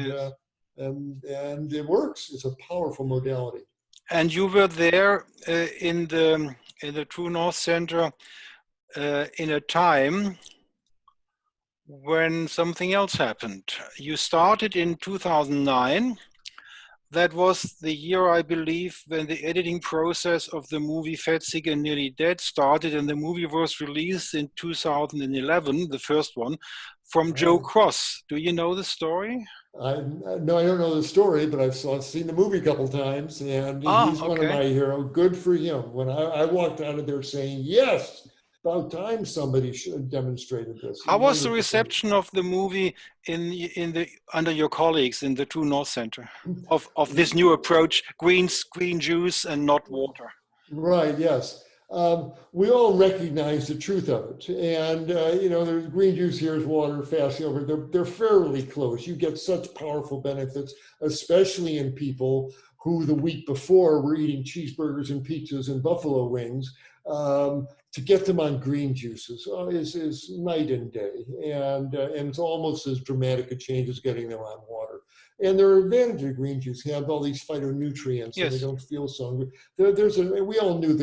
it works. It's a powerful modality. And you were there in the True North Center in a time when something else happened. You started in 2009. That was the year, I believe, when the editing process of the movie Fat, Sick and Nearly Dead started, and the movie was released in 2011, the first one, from Joe Cross. Do you know the story? No, I don't know the story, but I've seen the movie a couple times, and he's one of my heroes. Good for him. When I walked out of there saying, yes, about time somebody should have demonstrated this. How was the reception of the movie under your colleagues in the True North Center of this new approach, green juice and not water? Right. Yes. We all recognize the truth of it, and there's green juice here is water, fasting over. They're fairly close. You get such powerful benefits, especially in people who the week before were eating cheeseburgers and pizzas and buffalo wings. To get them on green juices is night and day, and it's almost as dramatic a change as getting them on water. And there are advantages of green juice. You have all these phytonutrients, Yes. and they don't feel so hungry. We all knew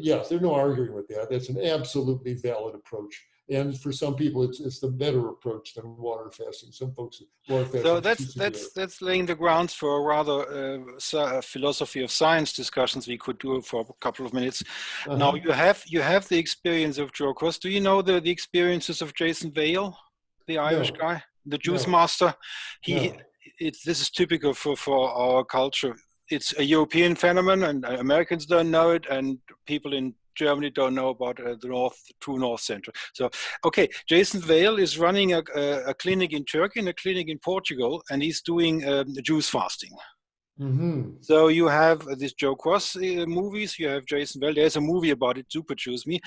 yes, there's no arguing with that. That's an absolutely valid approach. And for some people, it's the better approach than water fasting. Some folks, water fasting So is too severe. that's laying the grounds for a rather philosophy of science discussions we could do for a couple of minutes. Now you have the experience of Joe Cross. Do you know the experiences of Jason Vale, the Irish guy, the juice master? This is typical for our culture. It's a European phenomenon, and Americans don't know it, and people in Germany don't know about the true North Central. So, okay, Jason Vale is running a clinic in Turkey and a clinic in Portugal, and he's doing juice fasting. So you have these Joe Cross movies, you have Jason Vale, there's a movie about it, Super Juice Me.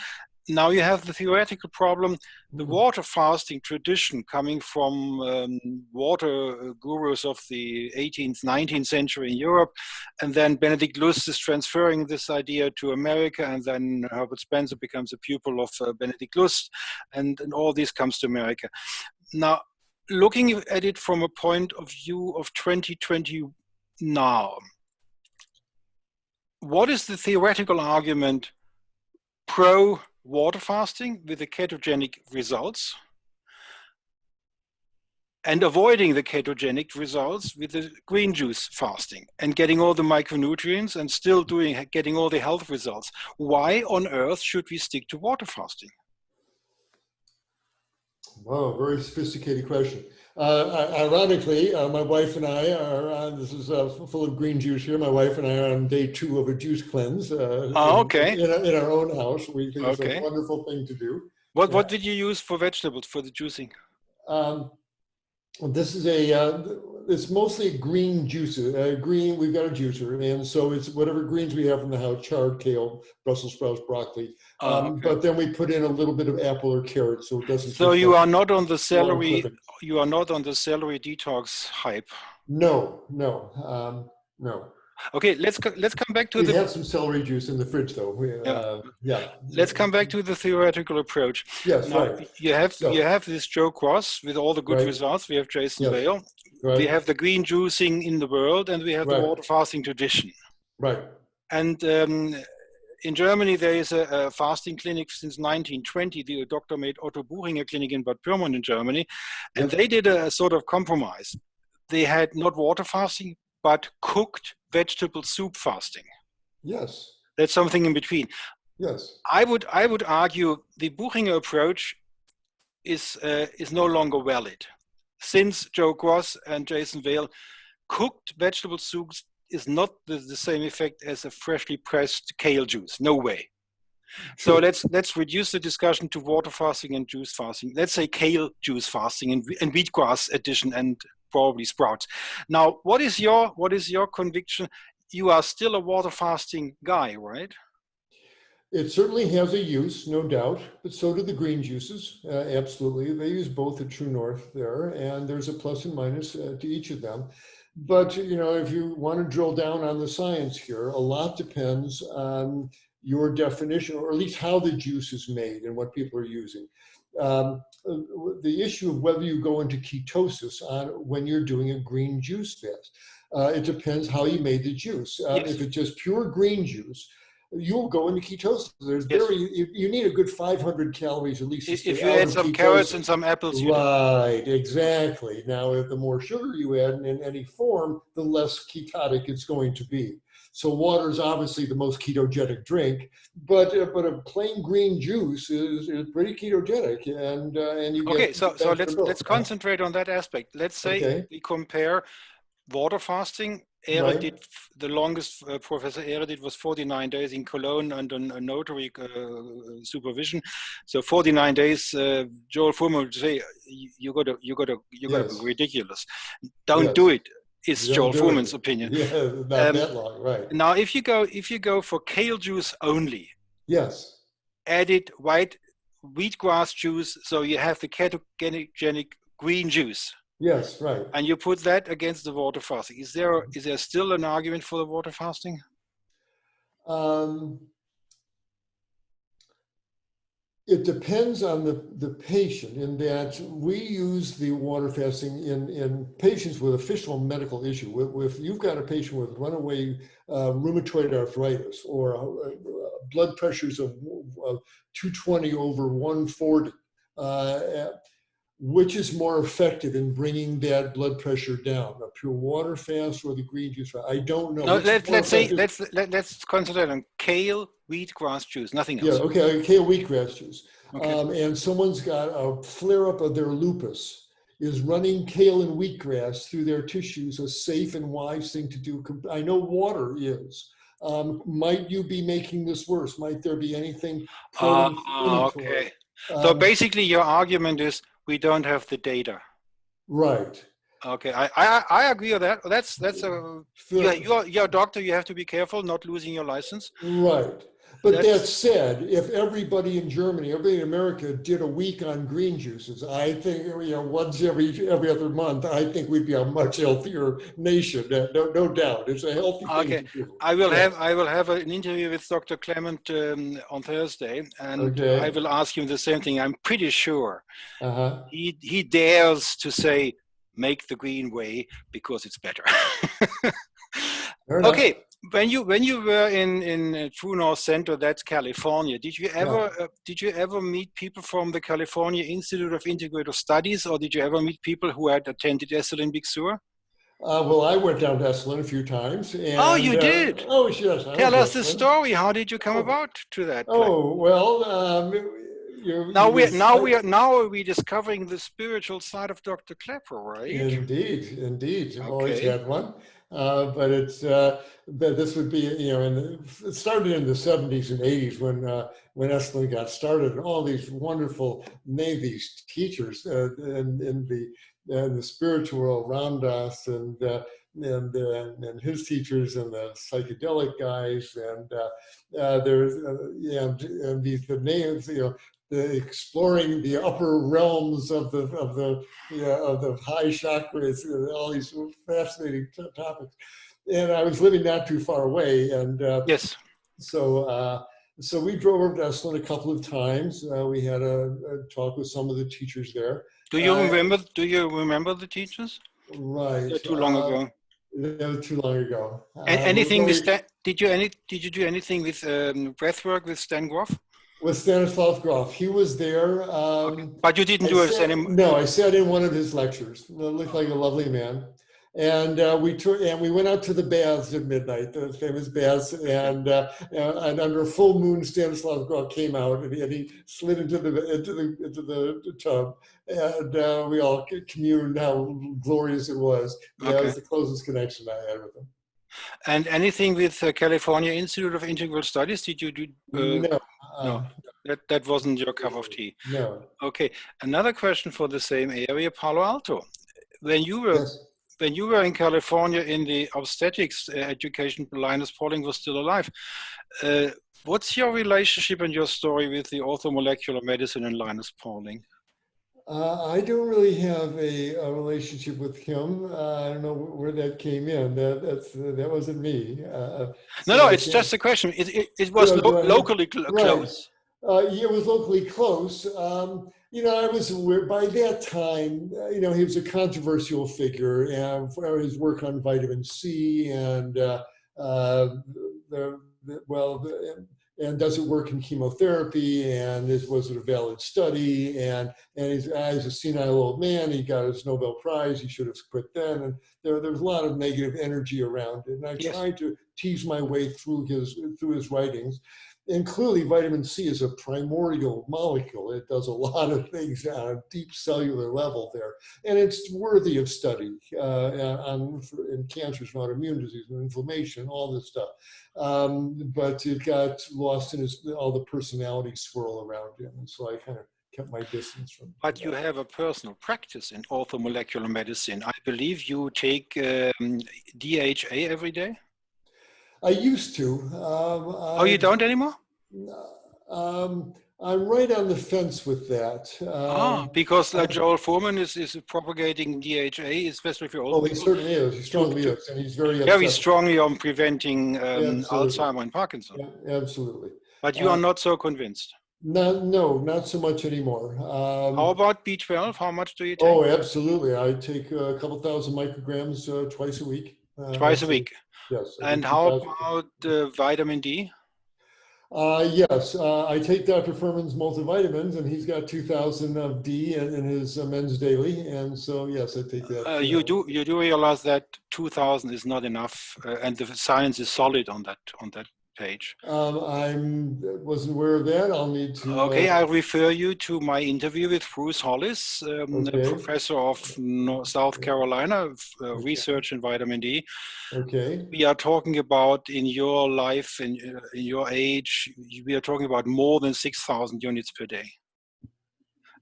Now you have the theoretical problem, the water fasting tradition coming from water gurus of the 18th, 19th century in Europe, and then Benedict Lust is transferring this idea to America, and then Herbert Spencer becomes a pupil of Benedict Lust, and all this comes to America. Now, looking at it from a point of view of 2020 now, what is the theoretical argument pro water fasting with the ketogenic results and avoiding the ketogenic results with the green juice fasting and getting all the micronutrients and still getting all the health results? Why on earth should we stick to water fasting? Wow, very sophisticated question. Ironically, my wife and I are, this is full of green juice here, my wife and I are on day 2 of a juice cleanse in our own house. We think it's a wonderful thing to do. What did you use for vegetables for the juicing? This is it's mostly green juices. We've got a juicer, and so it's whatever greens we have from the house: chard, kale, Brussels sprouts, broccoli. But then we put in a little bit of apple or carrot, so it doesn't. So you are not on the celery. You are not on the celery detox hype. No. Okay, let's come back to we have some celery juice in the fridge, though. Let's come back to the theoretical approach. Yes, now, right. You have this Joe Cross with all the good results. We have Jason Vale. Right. We have the green juicing in the world, and we have the water fasting tradition. Right. And in Germany, there is a fasting clinic since 1920. The doctor made Otto Buchinger Clinic in Bad Pyrmont in Germany, and they did a sort of compromise. They had not water fasting, but cooked vegetable soup fasting. Yes. That's something in between. Yes. I would argue the Buchinger approach is no longer valid. Since Joe Cross and Jason Vale, cooked vegetable soups is not the same effect as a freshly pressed kale juice. No way. True. So let's reduce the discussion to water fasting and juice fasting. Let's say kale juice fasting and wheatgrass addition and probably sprouts. Now, what is your conviction? You are still a water fasting guy, right? It certainly has a use, no doubt, but so do the green juices. Absolutely. They use both the true north there, and there's a plus and minus to each of them. But, if you want to drill down on the science here, a lot depends on your definition, or at least how the juice is made and what people are using. The issue of whether you go into ketosis when you're doing a green juice fast, it depends how you made the juice. If it's just pure green juice, you'll go into ketosis. You need a good 500 calories at least. If you add some carrots and some apples. Right, exactly. Now, if the more sugar you add in any form, the less ketotic it's going to be. So water is obviously the most ketogenic drink, but a plain green juice is pretty ketogenic, and you get. So let's concentrate on that aspect. Let's say we compare water fasting. Ehre did the longest. Professor Ehre did was 49 days in Cologne under a notary supervision. So 49 days. Joel Fuhrman would say, "You gotta be ridiculous. Don't do it." Is Joel Fuhrman's opinion. Yeah, not that long, right? Now, if you go for kale juice only, added white wheatgrass juice, so you have the ketogenic green juice. Yes, right. And you put that against the water fasting. Is there still an argument for the water fasting? It depends on the patient, in that we use the water fasting in patients with official medical issue. If you've got a patient with runaway rheumatoid arthritis, or blood pressures of 220 over 140, which is more effective in bringing that blood pressure down, a pure water fast or the green juice? I don't know. No, let's concentrate on kale, wheatgrass juice, nothing else. Yeah, okay, kale wheatgrass juice. Okay. And someone's got a flare-up of their lupus. Is running kale and wheatgrass through their tissues a safe and wise thing to do? I know water is. Might you be making this worse? Might there be anything pro-inflammatory? Okay. So basically your argument is we don't have the data. Right. Okay, I agree with that. That's you're a doctor. You have to be careful not losing your license. Right. But that said, if everybody in Germany, everybody in America did a week on green juices, I think, once every other month, I think we'd be a much healthier nation. No doubt, it's a healthy thing to do. I will have an interview with Dr. Clement on Thursday, and I will ask him the same thing. I'm pretty sure he dares to say, make the green way because it's better. Okay, when you were in True North Center, that's California, did you ever meet people from the California Institute of Integrative Studies, or did you ever meet people who had attended Esalen Big Sur? Well, I went down to Esalen a few times. And, you did? Oh, yes. Tell us the story. How did you come about to that? Now we're discovering the spiritual side of Dr. Klaper, right? Indeed. I've always had one. But this would be, it started in the 70s and 80s when Esalen got started, and all these wonderful, these teachers in the spiritual world, Ramdas and his teachers, and the psychedelic guys, and there's the names, exploring the upper realms of the high chakras, all these fascinating topics. And I was living not too far away, and yes. So we drove over to Esalen a couple of times. We had a talk with some of the teachers there. Do you remember the teachers? Right. Too long ago. That was too long ago. Anything with did you do anything with breathwork with Stan Grof? With Stanislav Grof, he was there. But you didn't do it anymore. No, I sat in one of his lectures. It looked like a lovely man, and we went out to the baths at midnight, the famous baths, and under a full moon, Stanislav Grof came out, and he slid into the tub, and we all communed how glorious it was. That was the closest connection I had with him. And anything with California Institute of Integral Studies? Did you do? No. No, that wasn't your cup of tea. No. Okay. Another question for the same area, Palo Alto. When you were in California in the obstetrics education, Linus Pauling was still alive. What's your relationship and your story with the orthomolecular medicine and Linus Pauling? I don't really have a relationship with him. I don't know where that came in. That wasn't me. No, it's just a question. It was locally close. It was locally close. I was aware by that time. He was a controversial figure, and for his work on vitamin C and and does it work in chemotherapy, and was it a valid study, and he's a senile old man, he got his Nobel Prize, he should have quit then, and there was a lot of negative energy around it, and I tried to tease my way through his writings. And clearly vitamin C is a primordial molecule. It does a lot of things on a deep cellular level there. And it's worthy of study in cancers, autoimmune disease, and inflammation, all this stuff. But it got lost in all the personality swirl around him. And so I kind of kept my distance from him. But you have a personal practice in orthomolecular medicine. I believe you take DHA every day? I used to. You don't anymore? I'm right on the fence with that. Because Joel Fuhrman is propagating DHA, especially for old people. He certainly is. He strongly is, and he's very strongly on preventing Alzheimer and Parkinson. Yeah, absolutely. But you are not so convinced. Not so much anymore. How about B12? How much do you take? Oh, absolutely. I take a couple thousand micrograms twice a week. Twice a week. Yes. And how about vitamin D? Yes, I take Dr. Furman's multivitamins, and he's got 2,000 of D in his men's daily, and so yes, I take that. You do realize that 2,000 is not enough, and the science is solid on that page. I wasn't aware of that. I'll need to. Okay, I refer you to my interview with Bruce Hollis, a professor of South Carolina, research in vitamin D. Okay. We are talking about in your life, in your age, we are talking about more than 6,000 units per day.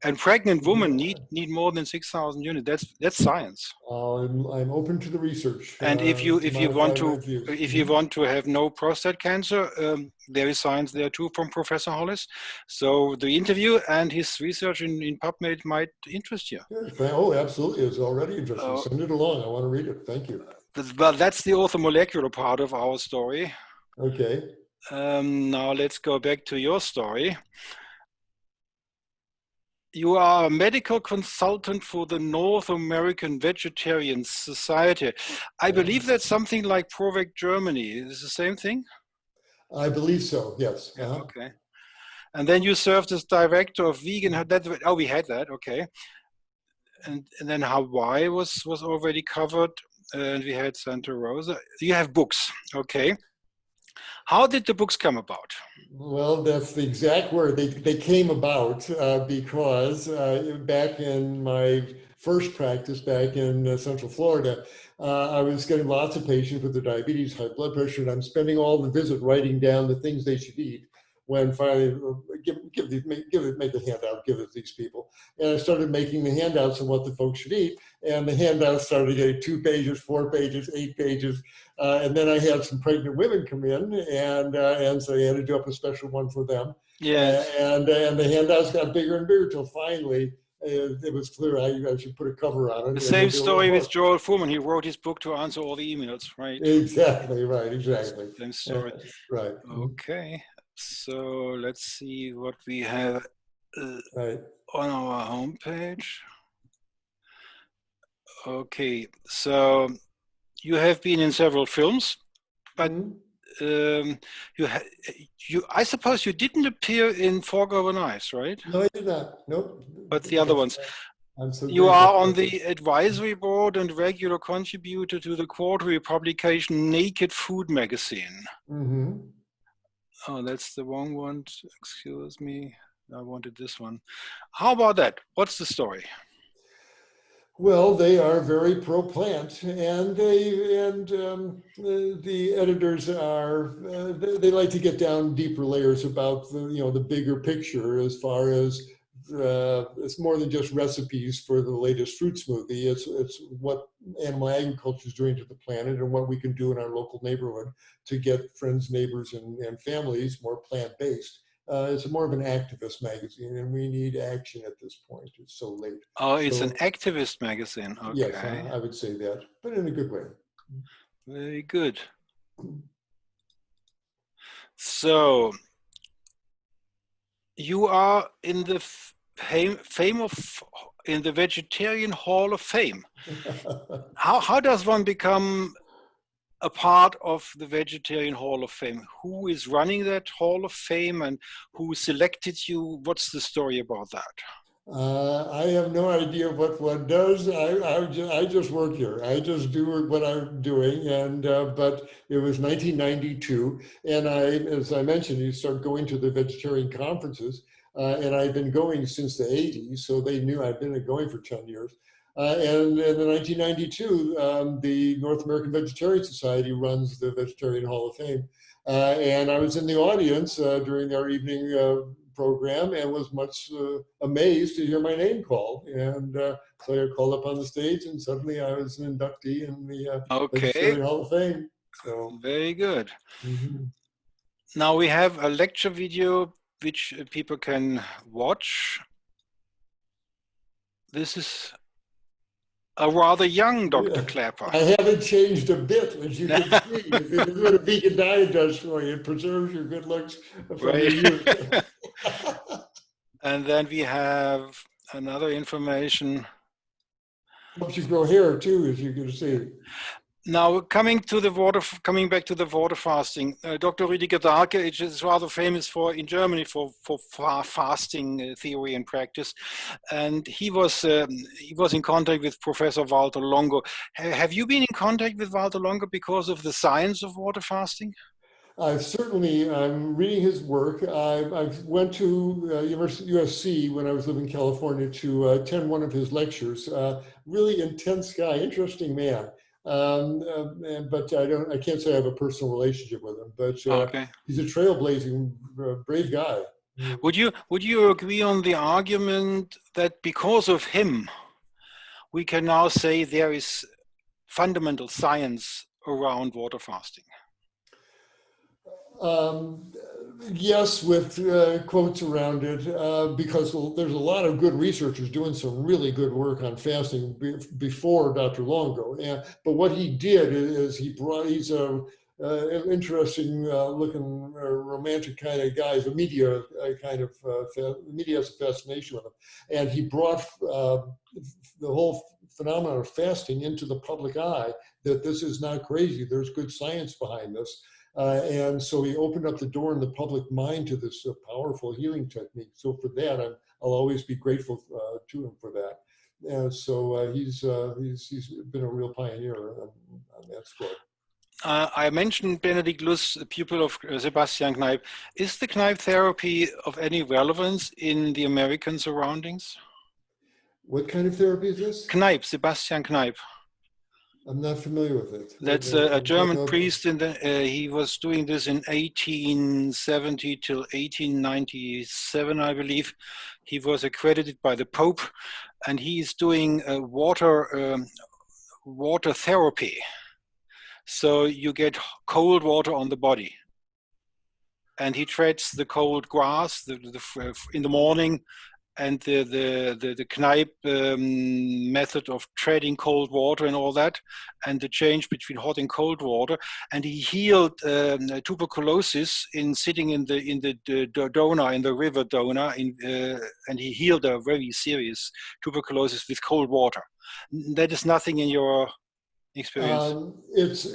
And pregnant women need more than 6,000 units. That's science. I'm open to the research. And if you want to have no prostate cancer, there is science there too from Professor Hollis. So the interview and his research in PubMed might interest you. Oh, absolutely! It's already interesting. Send it along. I want to read it. Thank you. But that's the orthomolecular part of our story. Okay. Now let's go back to your story. You are a medical consultant for the North American Vegetarian Society. I believe that's something like ProVeg Germany. Is it the same thing? I believe so, yes. Okay. And then you served as director of vegan. Oh, we had that, okay. And then Hawaii was already covered. And we had Santa Rosa. You have books, okay. How did the books come about? Well, that's the exact word. They came about because back in my first practice back in Central Florida, I was getting lots of patients with their diabetes, high blood pressure, and I'm spending all the visit writing down the things they should eat. When finally, make a handout, give it to these people. And I started making the handouts of what the folks should eat. And the handouts started getting 2 pages, 4 pages, 8 pages. And then I had some pregnant women come in, and so I had to do up a special one for them. Yes. And the handouts got bigger and bigger till finally it was clear I should put a cover on it. The same story with Joel Fuhrman. He wrote his book to answer all the emails, right? Exactly, right, exactly. Same story. Right. Okay. So let's see what we have right. on our homepage. Okay, so you have been in several films, but I suppose you didn't appear in Fork Over Knives, right? No, I did not. Nope. But the other ones. So you are on the advisory board and regular contributor to the quarterly publication Naked Food Magazine. Mm-hmm. Oh, that's the wrong one. Excuse me. I wanted this one. How about that? What's the story? Well, they are very pro-plant, and the editors are they like to get down deeper layers about the bigger picture as far as it's more than just recipes for the latest fruit smoothie. It's what animal agriculture is doing to the planet and what we can do in our local neighborhood to get friends, neighbors, and families more plant-based. It's more of an activist magazine, and we need action at this point. It's so late. Oh, it's an activist magazine. Okay. Yes, I would say that, but in a good way. Very good. So you are in the in the Vegetarian Hall of Fame. How does one become a part of the Vegetarian Hall of Fame? Who is running that Hall of Fame and who selected you? What's the story about that? I have no idea what one does. I just work here. I just do what I'm doing. And but it was 1992, and as I mentioned, you start going to the vegetarian conferences, and I've been going since the 80s, so they knew I'd been going for 10 years. And in 1992, the North American Vegetarian Society runs the Vegetarian Hall of Fame. And I was in the audience during our evening program and was much amazed to hear my name called. And so I called up on the stage, and suddenly I was an inductee in the Vegetarian Hall of Fame. So very good. Mm-hmm. Now we have a lecture video which people can watch. This is a rather young Dr. Klaper. I haven't changed a bit, as you can see. This is what a vegan diet does for you. It preserves your good looks from your youth. And then we have another information. Helps you grow hair too, as you can see. Now, coming back to the water fasting, Dr. Rüdiger Dahlke is rather famous in Germany for fasting theory and practice, and he was in contact with Professor Walter Longo. Have you been in contact with Walter Longo because of the science of water fasting? I'm reading his work. I went to USC when I was living in California to attend one of his lectures. Really intense guy, interesting man. But I can't say I have a personal relationship with him. But Okay. he's a trailblazing, brave guy. Would you agree on the argument that because of him, we can now say there is fundamental science around water fasting? Yes, with quotes around it, because there's a lot of good researchers doing some really good work on fasting before Dr. Longo. But what he did is he's an interesting looking romantic kind of guy. He's a media media has a fascination with him. And he brought the whole phenomenon of fasting into the public eye, that this is not crazy. There's good science behind this. And so he opened up the door in the public mind to this powerful healing technique. So for that, I'll always be grateful to him for that. And so he's been a real pioneer on that score. I mentioned Benedict Luss, a pupil of Sebastian Kneipp. Is the Kneipp therapy of any relevance in the American surroundings? What kind of therapy is this? Kneipp, Sebastian Kneipp. I'm not familiar with it. That's a German priest. He was doing this in 1870 till 1897, I believe. He was accredited by the Pope, and he is doing water therapy. So you get cold water on the body, and he treats the cold grass in the morning, and the Kneipp method of treading cold water and all that, and the change between hot and cold water. And he healed tuberculosis in sitting in the Donau, in the river Donau, and he healed a very serious tuberculosis with cold water. That is nothing in your experience. It's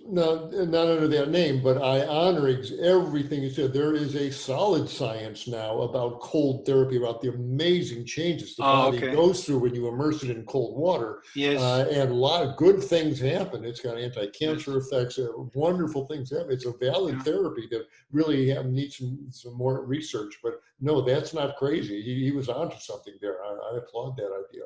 not under that name, but I honor everything you said. There is a solid science now about cold therapy, about the amazing changes the body goes through when you immerse it in cold water. Yes. And a lot of good things happen. It's got anti-cancer effects, wonderful things happen. It's a valid therapy that really needs some more research. But no, that's not crazy. He was onto something there. I applaud that idea.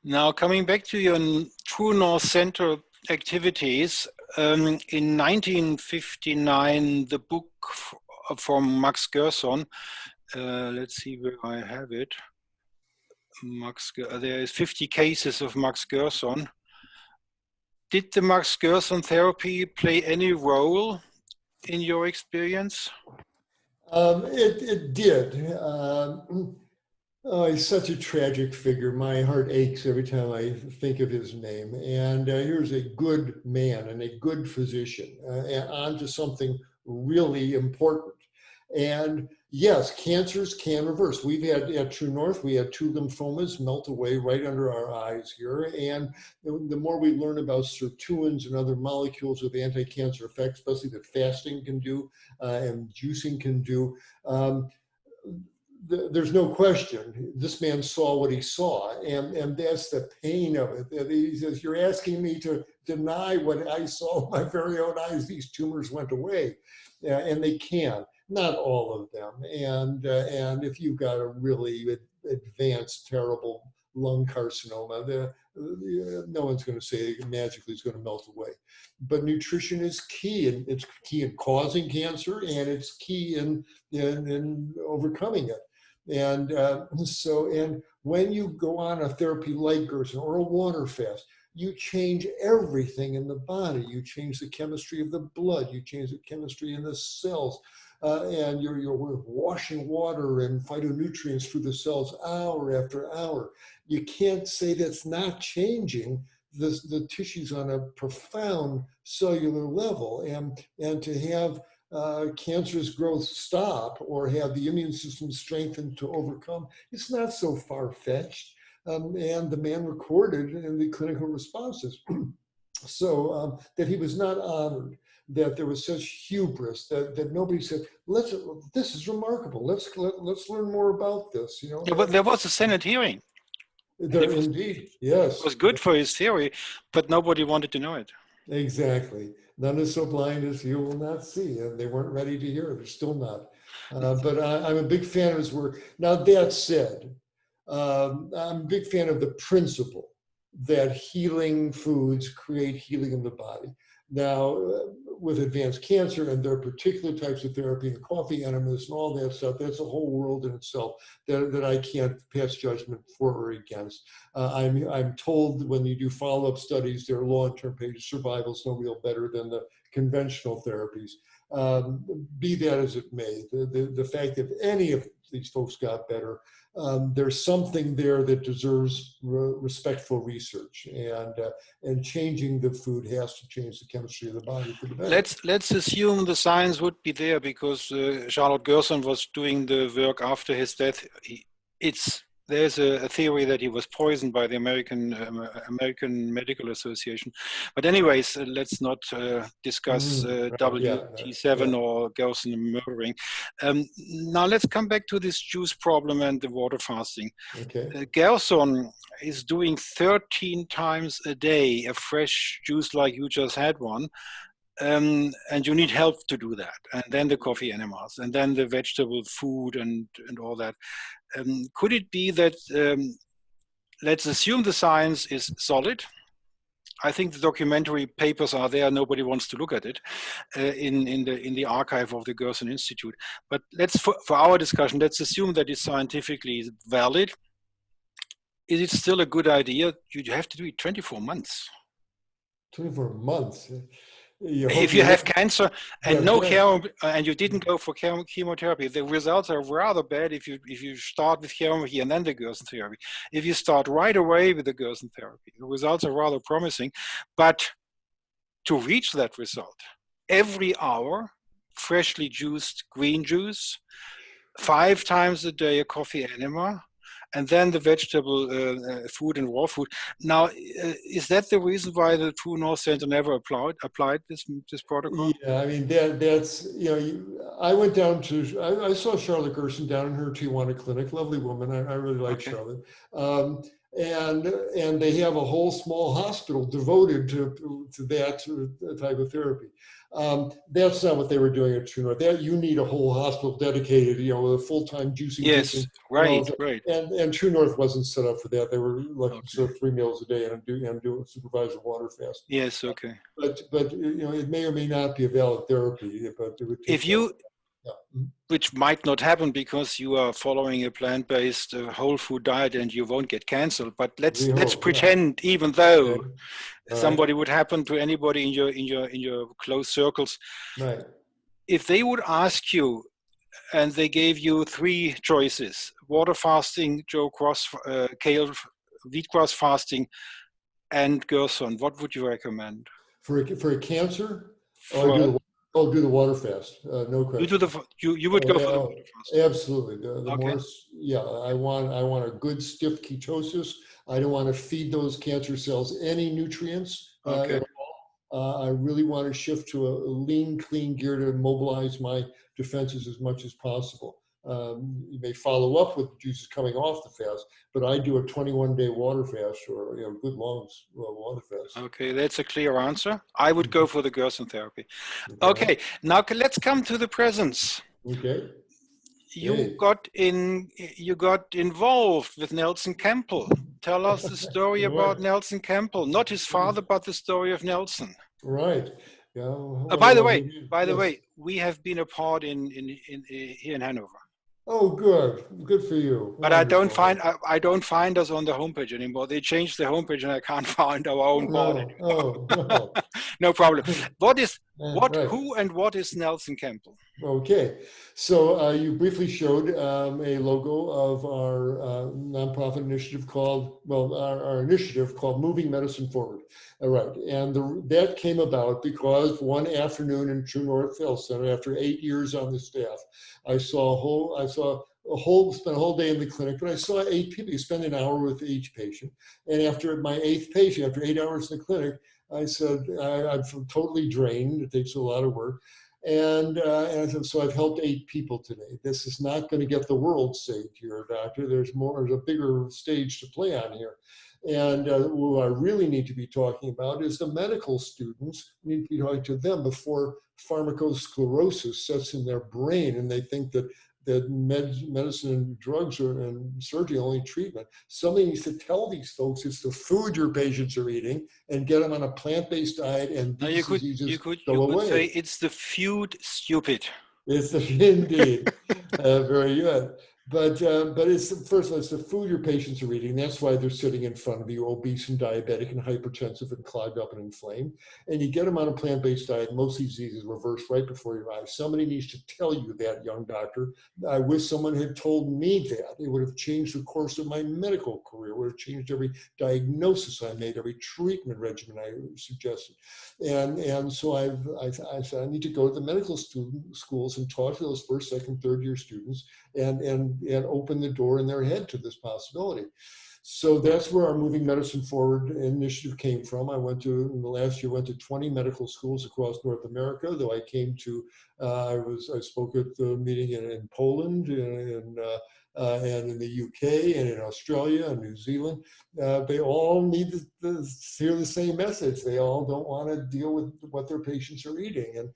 Now, coming back to your True North Center activities, in 1959, the book from Max Gerson, let's see where I have it. There is 50 cases of Max Gerson. Did the Max Gerson therapy play any role in your experience? It did. Oh, he's such a tragic figure. My heart aches every time I think of his name. And here's a good man and a good physician onto something really important. And yes, cancers can reverse. We've had at True North, we had 2 lymphomas melt away right under our eyes here. And the more we learn about sirtuins and other molecules with anti-cancer effects, especially that fasting can do and juicing can do, there's no question. This man saw what he saw, and that's the pain of it. He says, "You're asking me to deny what I saw with my very own eyes. These tumors went away," and they can. Not all of them. And if you've got a really advanced, terrible lung carcinoma, no one's going to say magically it's going to melt away. But nutrition is key, and it's key in causing cancer, and it's key in overcoming it. And and when you go on a therapy like Gerson or a water fast, you change everything in the body. You change the chemistry of the blood. You change the chemistry in the cells. And you're washing water and phytonutrients through the cells hour after hour. You can't say that's not changing the tissues on a profound cellular level. And to have cancerous growth stop or have the immune system strengthened to overcome, it's not so far-fetched. And the man recorded in the clinical responses. So that he was not honored, that there was such hubris that nobody said, this is remarkable. Let's learn more about this. You know, yeah, but there was a Senate hearing. Indeed, yes. It was good for his theory, but nobody wanted to know it. Exactly. None is so blind as you will not see, and they weren't ready to hear it. They're still not. But I'm a big fan of his work. Now that said, I'm a big fan of the principle that healing foods create healing in the body. Now, with advanced cancer and there are particular types of therapy and coffee enemas and all that stuff, that's a whole world in itself that I can't pass judgment for or against. I'm told when you do follow-up studies, their long-term patient survival is no real better than the conventional therapies. Be that as it may, the fact that any of these folks got better, there's something there that deserves respectful research, and changing the food has to change the chemistry of the body for the better. Let's assume the science would be there because Charlotte Gerson was doing the work after his death. There's a theory that he was poisoned by the American Medical Association. But anyways, let's not discuss WT7 or Gerson murdering. Now let's come back to this juice problem and the water fasting. Okay. Gerson is doing 13 times a day a fresh juice like you just had one. And you need help to do that. And then the coffee enemas, and then the vegetable food and all that. Could it be that, let's assume the science is solid. I think the documentary papers are there. Nobody wants to look at it in the archive of the Gerson Institute. But for our discussion, let's assume that it's scientifically valid. Is it still a good idea? You have to do it 24 months. 24 months? If you have cancer and and you didn't go for chemotherapy, the results are rather bad if you start with chemotherapy and then the Gerson therapy. If you start right away with the Gerson therapy, the results are rather promising. But to reach that result, every hour, freshly juiced green juice, 5 times a day a coffee enema, and then the vegetable food and raw food. Now, is that the reason why the True North Center never applied this protocol? Yeah, I mean, that's, I went down to, I saw Charlotte Gerson down in her Tijuana clinic, lovely woman. I really like Charlotte. And they have a whole small hospital devoted to that type of therapy. That's not what they were doing at True North. You need a whole hospital dedicated, with a full-time juicing. Yes, right. And True North wasn't set up for that. They were looking to serve 3 meals a day and do a supervised water fast. Yes, okay. But it may or may not be a valid therapy. But it would take which might not happen because you are following a plant-based whole food diet and you won't get canceled. But let's pretend, even though somebody would happen to anybody in your close circles. Right. If they would ask you, and they gave you 3 choices: water fasting, kale, wheatgrass fasting, and Gerson, what would you recommend? For a cancer? Do the water fast. No question. You would go for the water fast. Absolutely. I want a good stiff ketosis. I don't want to feed those cancer cells any nutrients at all. I really want to shift to a lean, clean gear to mobilize my defenses as much as possible. You may follow up with juices coming off the fast, but I do a 21-day water fast or good long water fast. Okay, that's a clear answer. I would go for the Gerson therapy. Okay, now let's come to the presence. Okay. You got involved with Nelson Campbell. Tell us the story about Nelson Campbell, not his father, but the story of Nelson. Right. Yeah. By the way, we have been apart here in Hanover. Oh, good for you. But I don't find us on the homepage anymore. They changed the homepage, and I can't find our own board anymore. No problem. Right. Who and what is Nelson Campbell? Okay, so you briefly showed a logo of our nonprofit initiative called, well, our initiative called Moving Medicine Forward. All right, and that came about because one afternoon in True North Health Center, after 8 years on the staff, spent a whole day in the clinic, but I saw 8 people. You spend an hour with each patient, and after my 8th patient, after 8 hours in the clinic, I said, I'm totally drained. It takes a lot of work. And so I've helped 8 people today. This is not going to get the world saved here, doctor. There's a bigger stage to play on here. And what I really need to be talking about is the medical students. We need to be talking to them before pharmacosclerosis sets in their brain and they think that medicine and drugs and surgery are only treatment. Somebody needs to tell these folks it's the food your patients are eating and get them on a plant-based diet, and these diseases go away. Say it's the food stupid. It's indeed very good. But it's first of all, it's the food your patients are eating. That's why they're sitting in front of you, obese and diabetic and hypertensive and clogged up and inflamed. And you get them on a plant-based diet, most of these diseases reverse right before your eyes. Somebody needs to tell you that, young doctor. I wish someone had told me that. It would have changed the course of my medical career. It would have changed every diagnosis I made, every treatment regimen I suggested. And so I said I need to go to the medical schools and talk to those first, second, third year students and open the door in their head to this possibility. So that's where our Moving Medicine Forward initiative came from. In the last year, went to 20 medical schools across North America, though I came to, I spoke at the meeting in Poland, and in the UK, and in Australia, and New Zealand. They all need to hear the same message. They all don't want to deal with what their patients are eating. And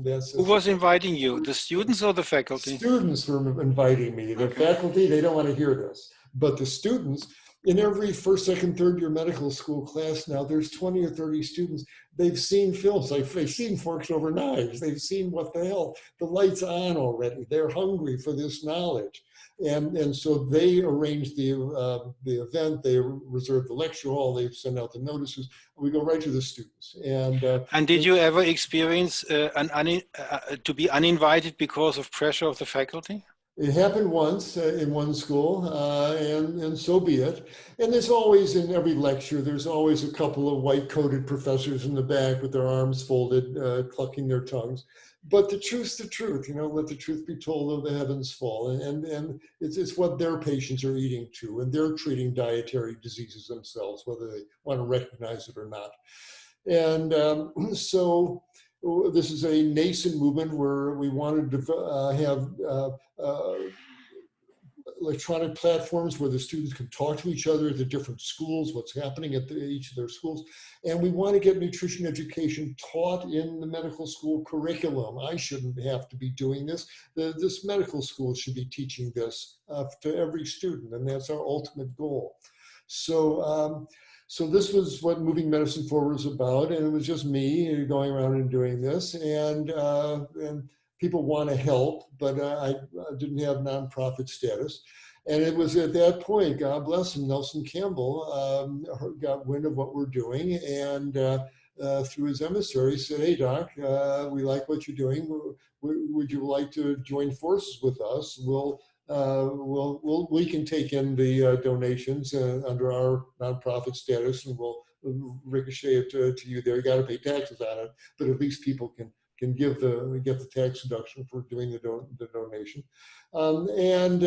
that's Who was inviting you, the students or the faculty? Students were inviting me. The faculty, they don't want to hear this. But the students, in every first, second, third year medical school class now, there's 20 or 30 students. They've seen films, they've seen Forks Over Knives. They've seen what the hell, the light's on already. They're hungry for this knowledge. And so they arrange the event, they reserve the lecture hall, they send out the notices, we go right to the students. And did you ever experience to be uninvited because of pressure of the faculty? It happened once in one school, and so be it. And there's always, in every lecture, there's always a couple of white-coated professors in the back with their arms folded, clucking their tongues. But the truth's the truth, let the truth be told, though the heavens fall. And it's what their patients are eating too, and they're treating dietary diseases themselves, whether they want to recognize it or not. And so this is a nascent movement where we wanted to have electronic platforms where the students can talk to each other at the different schools, what's happening at each of their schools. And we want to get nutrition education taught in the medical school curriculum. I shouldn't have to be doing this. This medical school should be teaching this to every student, and that's our ultimate goal. So this was what Moving Medicine Forward was about, and it was just me going around and doing this. And people want to help, but I didn't have nonprofit status. And it was at that point, God bless him, Nelson Campbell got wind of what we're doing, and through his emissary said, "Hey, Doc, we like what you're doing. Would you like to join forces with us? We can take in the donations under our nonprofit status, and we'll ricochet it to you there. You got to pay taxes on it, but at least people can get the tax deduction for doing the donation, and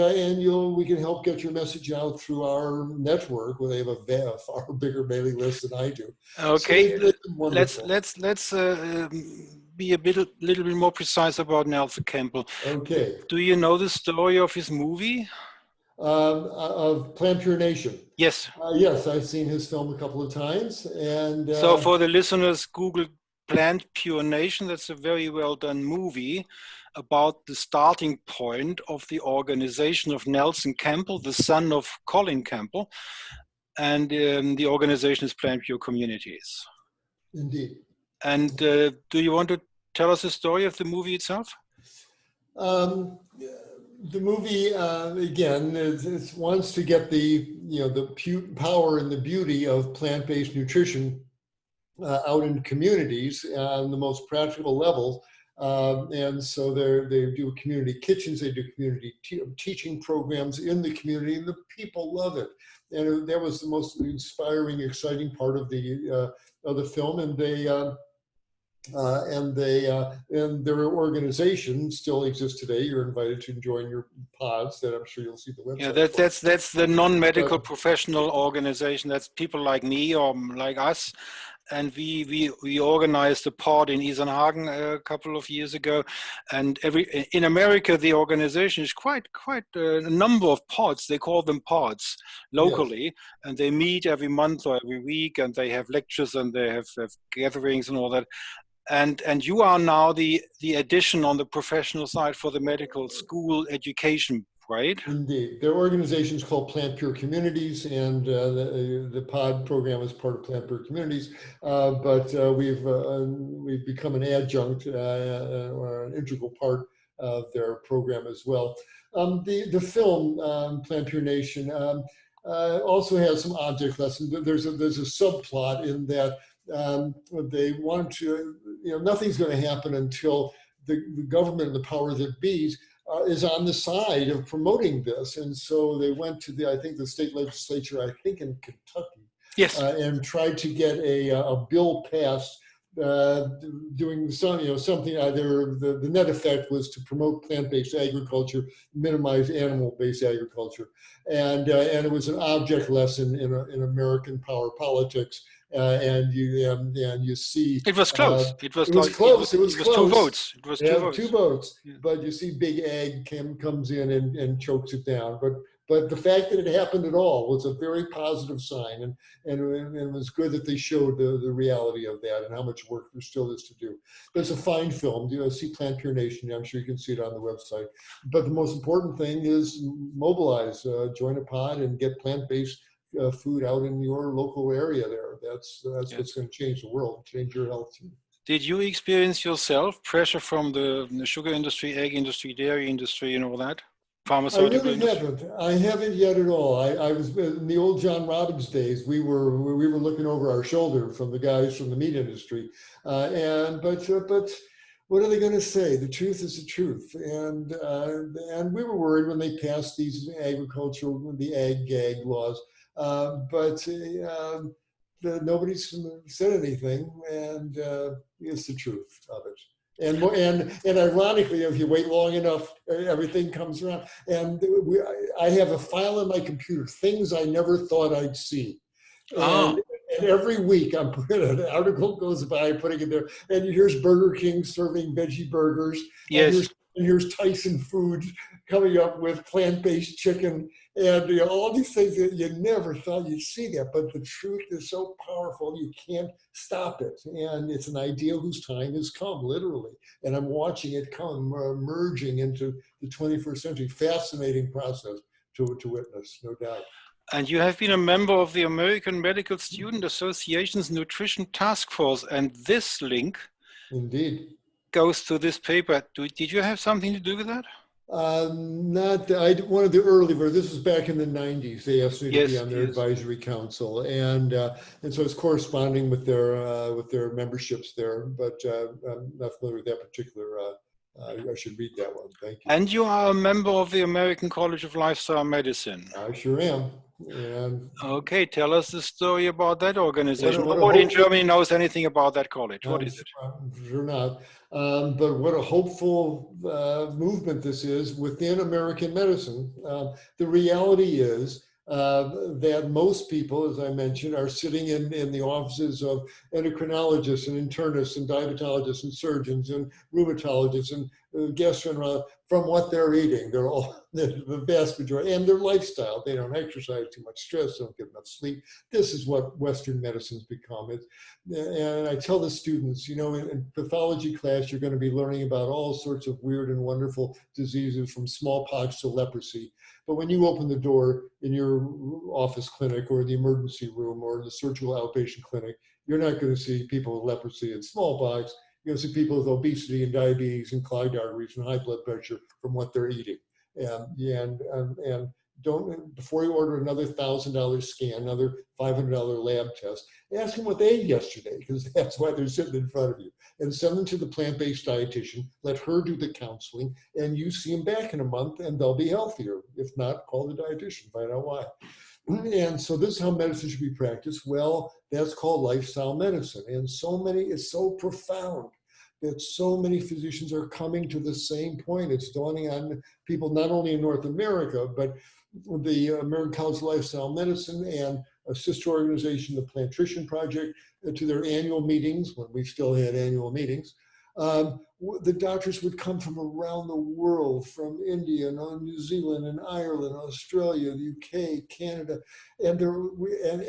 we can help get your message out through our network, where they have a far bigger mailing list than I do." Okay, so let's be a little bit more precise about Nelson Campbell. Okay. Do you know the story of his movie? Of Plant Pure Nation. Yes. Yes, I've seen his film a couple of times, and so for the listeners, Google Plant Pure Nation. That's a very well done movie about the starting point of the organization of Nelson Campbell, the son of Colin Campbell, and the organization is Plant Pure Communities. Indeed. And do you want to tell us the story of the movie itself? The movie, again, it wants to get the power and the beauty of plant-based nutrition out in communities on the most practical level. And so they do community kitchens, they do community teaching programs in the community, and the people love it. And that was the most inspiring, exciting part of the film. And their organization still exists today. You're invited to join your pods that I'm sure you'll see the website. Yeah, that's the non-medical professional organization. That's people like me or like us. And we organized a pod in Isernhagen a couple of years ago, and in America the organization is quite a number of pods. They call them pods locally, yes. And they meet every month or every week, and they have lectures and they have gatherings and all that. And you are now the addition on the professional side for the medical school education. Right? Indeed. Their organization is called Plant Pure Communities, and the pod program is part of Plant Pure Communities. But we've become an adjunct or an integral part of their program as well. The film Plant Pure Nation also has some object lessons. There's a subplot in that they want to, nothing's going to happen until the government and the power that be is on the side of promoting this. And so they went to I think the state legislature, I think in Kentucky, yes, and tried to get a bill passed doing something. Either the net effect was to promote plant-based agriculture, minimize animal-based agriculture, and it was an object lesson in American power politics. And you see it was close. It was close. It was close. 2 votes. It was 2 votes. 2 votes. Yeah. But you see, big ag comes in and chokes it down. But the fact that it happened at all was a very positive sign, and it was good that they showed the reality of that and how much work there still is to do. But it's a fine film. See Plant Pure Nation. I'm sure you can see it on the website. But the most important thing is mobilize, join a pod, and get plant-based food out in your local area there. That's yes. What's going to change the world, change your health too. Did you experience yourself pressure from the sugar industry, egg industry, dairy industry, and all that? Pharmaceutical industry? I haven't yet at all. I was in the old John Robbins days. We were looking over our shoulder from the guys from the meat industry, but what are they going to say? The truth is the truth, and we were worried when they passed these the ag gag laws. But nobody's said anything, and it's the truth of it. And ironically, if you wait long enough, everything comes around. And I have a file on my computer, things I never thought I'd see. And every week, I'm putting an article goes by, putting it there, and here's Burger King serving veggie burgers. Yes. And here's Tyson Foods coming up with plant-based chicken, and all these things that you never thought you'd see that. But the truth is so powerful, you can't stop it. And it's an idea whose time has come, literally. And I'm watching it come merging into the 21st century. Fascinating process to witness, no doubt. And you have been a member of the American Medical Student Association's Nutrition Task Force, and this link indeed goes to this paper. Did you have something to do with that? One of the early, this was back in the 90s. They asked me to be on their advisory council, and so it's corresponding with their memberships there. But I'm not familiar with that particular. I should read that one. Thank you. And you are a member of the American College of Lifestyle Medicine. I sure am. And okay, tell us the story about that organization. Nobody in Germany knows anything about that college. What is it? Sure not. But what a hopeful movement this is within American medicine. The reality is that most people, as I mentioned, are sitting in the offices of endocrinologists and internists and diabetologists and surgeons and rheumatologists and gastroenterologists from what they're eating. They're all the vast majority, and their lifestyle. They don't exercise, too much stress, don't get enough sleep. This is what Western medicine's become. And I tell the students, in pathology class, you're going to be learning about all sorts of weird and wonderful diseases from smallpox to leprosy. But when you open the door in your office clinic or the emergency room or the surgical outpatient clinic, you're not going to see people with leprosy and smallpox. You're going to see people with obesity and diabetes and clogged arteries and high blood pressure from what they're eating. And don't, before you order another $1,000 scan, another $500 lab test, ask them what they ate yesterday, because that's why they're sitting in front of you. And send them to the plant-based dietitian, let her do the counseling, and you see them back in a month and they'll be healthier. If not, call the dietitian, find out why. And so this is how medicine should be practiced. Well, that's called lifestyle medicine. And so many, it's so profound that so many physicians are coming to the same point. It's dawning on people not only in North America, but the American College of Lifestyle Medicine and a sister organization, the Plantrition Project, to their annual meetings, when we still had annual meetings. The doctors would come from around the world, from India and New Zealand and Ireland, Australia, the UK, Canada, and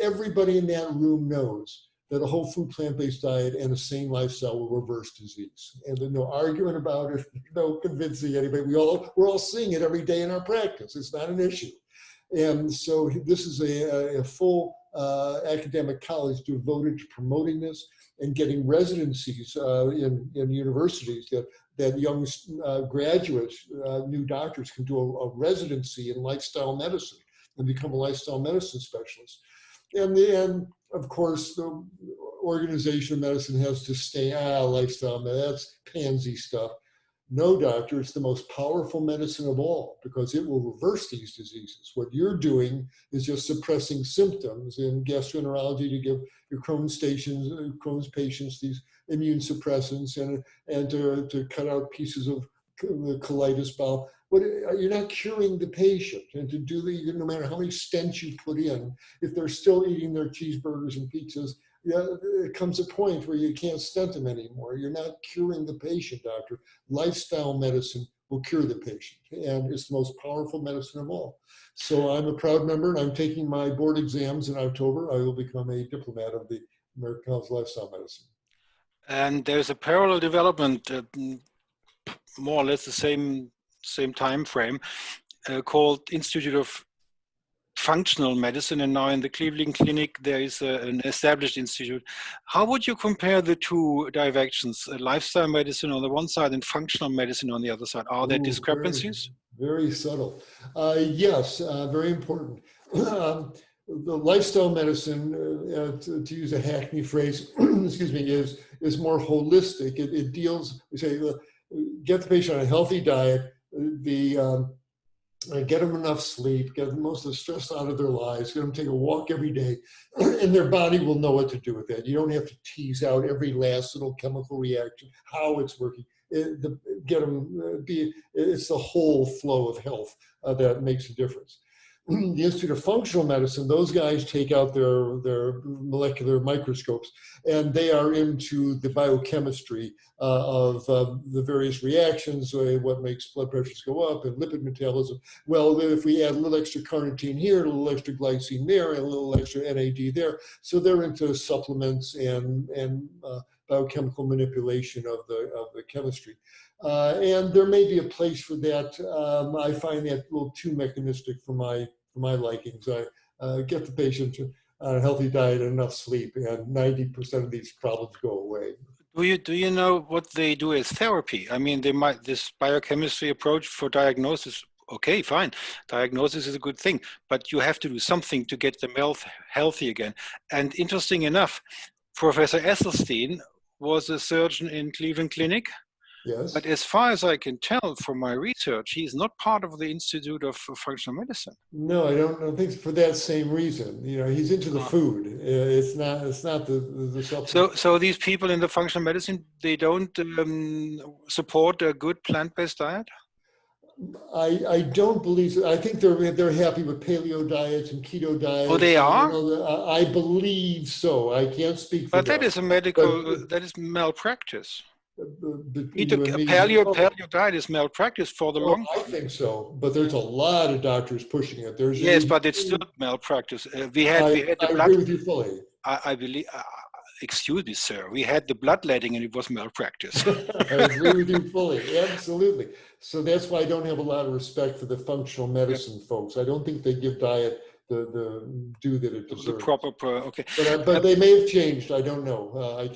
everybody in that room knows that a whole food plant-based diet and a sane lifestyle will reverse disease. And there's no arguing about it, no convincing anybody. We're all seeing it every day in our practice. It's not an issue. And so this is a full academic college devoted to promoting this and getting residencies in universities that young graduates, new doctors can do a residency in lifestyle medicine and become a lifestyle medicine specialist. And of course, the organization of medicine has to stay, lifestyle medicine, that's pansy stuff. No, doctor, it's the most powerful medicine of all because it will reverse these diseases. What you're doing is just suppressing symptoms in gastroenterology to give your Crohn's patients these immune suppressants and to cut out pieces of the colitis bowel. But you're not curing the patient. And to do that, no matter how many stents you put in, if they're still eating their cheeseburgers and pizzas, it comes a point where you can't stent them anymore. You're not curing the patient, doctor. Lifestyle medicine will cure the patient, and it's the most powerful medicine of all. So I'm a proud member, and I'm taking my board exams in October. I will become a diplomat of the American College of Lifestyle Medicine. And there's a parallel development, more or less the same time frame, called Institute of Functional Medicine, and now in the Cleveland Clinic there is an established institute. How would you compare the two directions, lifestyle medicine on the one side and functional medicine on the other side? Are there discrepancies? Very subtle. Yes, very important. The lifestyle medicine, to use a hackney phrase, excuse me, is more holistic. It deals, we say, get the patient on a healthy diet, get them enough sleep, get most of the stress out of their lives, get them to take a walk every day, and their body will know what to do with that. You don't have to tease out every last little chemical reaction, how it's working. It's the whole flow of health that makes a difference. The Institute of Functional Medicine, those guys take out their molecular microscopes and they are into the biochemistry of the various reactions, what makes blood pressures go up and lipid metabolism. Well, if we add a little extra carnitine here, a little extra glycine there, and a little extra NAD there. So they're into supplements and biochemical manipulation of the chemistry. And there may be a place for that. I find that a little too mechanistic for my likings. I get the patient on a healthy diet and enough sleep, and 90% of these problems go away. Do you know what they do as therapy? I mean, this biochemistry approach for diagnosis. Okay, fine. Diagnosis is a good thing, but you have to do something to get them healthy again. And interesting enough, Professor Esselstyn was a surgeon in Cleveland Clinic. Yes. But as far as I can tell from my research, he's not part of the Institute of Functional Medicine. No, I don't think for that same reason. You know, he's into the food. It's not the supplement. So these people in the functional medicine, they don't support a good plant-based diet? I don't believe so. I think they're happy with paleo diets and keto diets. Oh, they are? I believe so. I can't speak for but them. That is a medical, that is malpractice. Paleo diet is malpractice for the long I think so, but there's a lot of doctors pushing it. Yes, but it's still malpractice. We had the blood. I agree with you fully. I believe. Excuse me, sir. We had the bloodletting, and it was malpractice. I agree with you fully. Absolutely. So that's why I don't have a lot of respect for the functional medicine folks. I don't think they give diet the due that it deserves. The proper, okay. But they may have changed. I don't know. I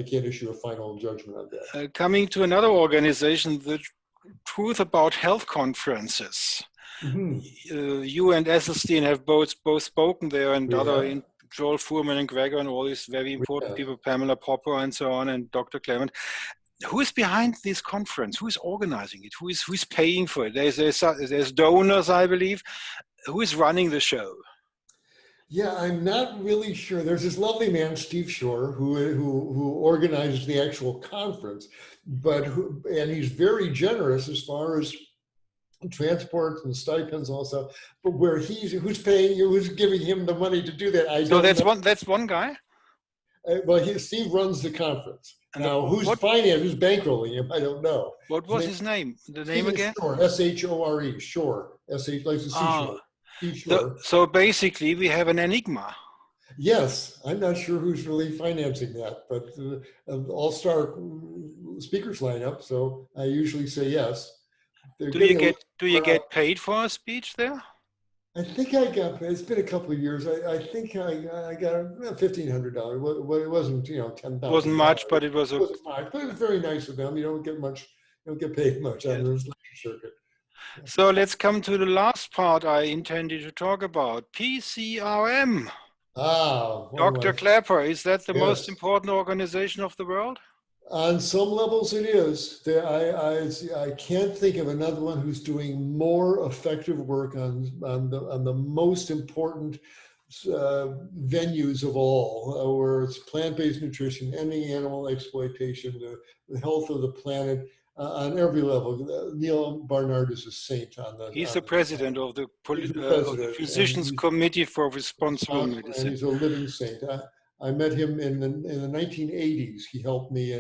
can't issue a final judgment on that. Coming to another organization, the Truth About Health conferences. You and Esselstyn have both spoken there, and We other have. Joel Fuhrman and Gregor and all these very important people, Pamela Popper and so on, and Dr. Clement. Who is behind this conference? Who is organizing it? Who is paying for it? There's donors, I believe. Who is running the show? Yeah, I'm not really sure. There's this lovely man, Steve Shore, who organizes the actual conference, and he's very generous as far as transport and stipends also. But who's paying you? Who's giving him the money to do that? I don't know. That's one guy. Steve runs the conference. And now, who's bankrolling him? I don't know. What was his name? The name again? Shore, S-H-O-R-E, Shore, S-H like the seashore. Shore. So basically, we have an enigma. Yes, I'm not sure who's really financing that, but all-star speakers lineup. So I usually say yes. Do you get paid for a speech there? I think I got. It's been a couple of years. I think I got $1,500. It wasn't $10,000. Wasn't much, but it was. It wasn't much, but it was very nice of them. You don't get much. You don't get paid much on this lecture circuit. So let's come to the last part I intended to talk about. PCRM. Dr. Klaper, is that the most important organization of the world? On some levels it is. I can't think of another one who's doing more effective work on the most important venues of all, where it's plant-based nutrition, ending animal exploitation, the health of the planet, on every level. Neil Barnard is a saint on that. He's the president of the Physicians Committee for Responsible Medicine. And he's a living saint. I met him in the 1980s. He helped me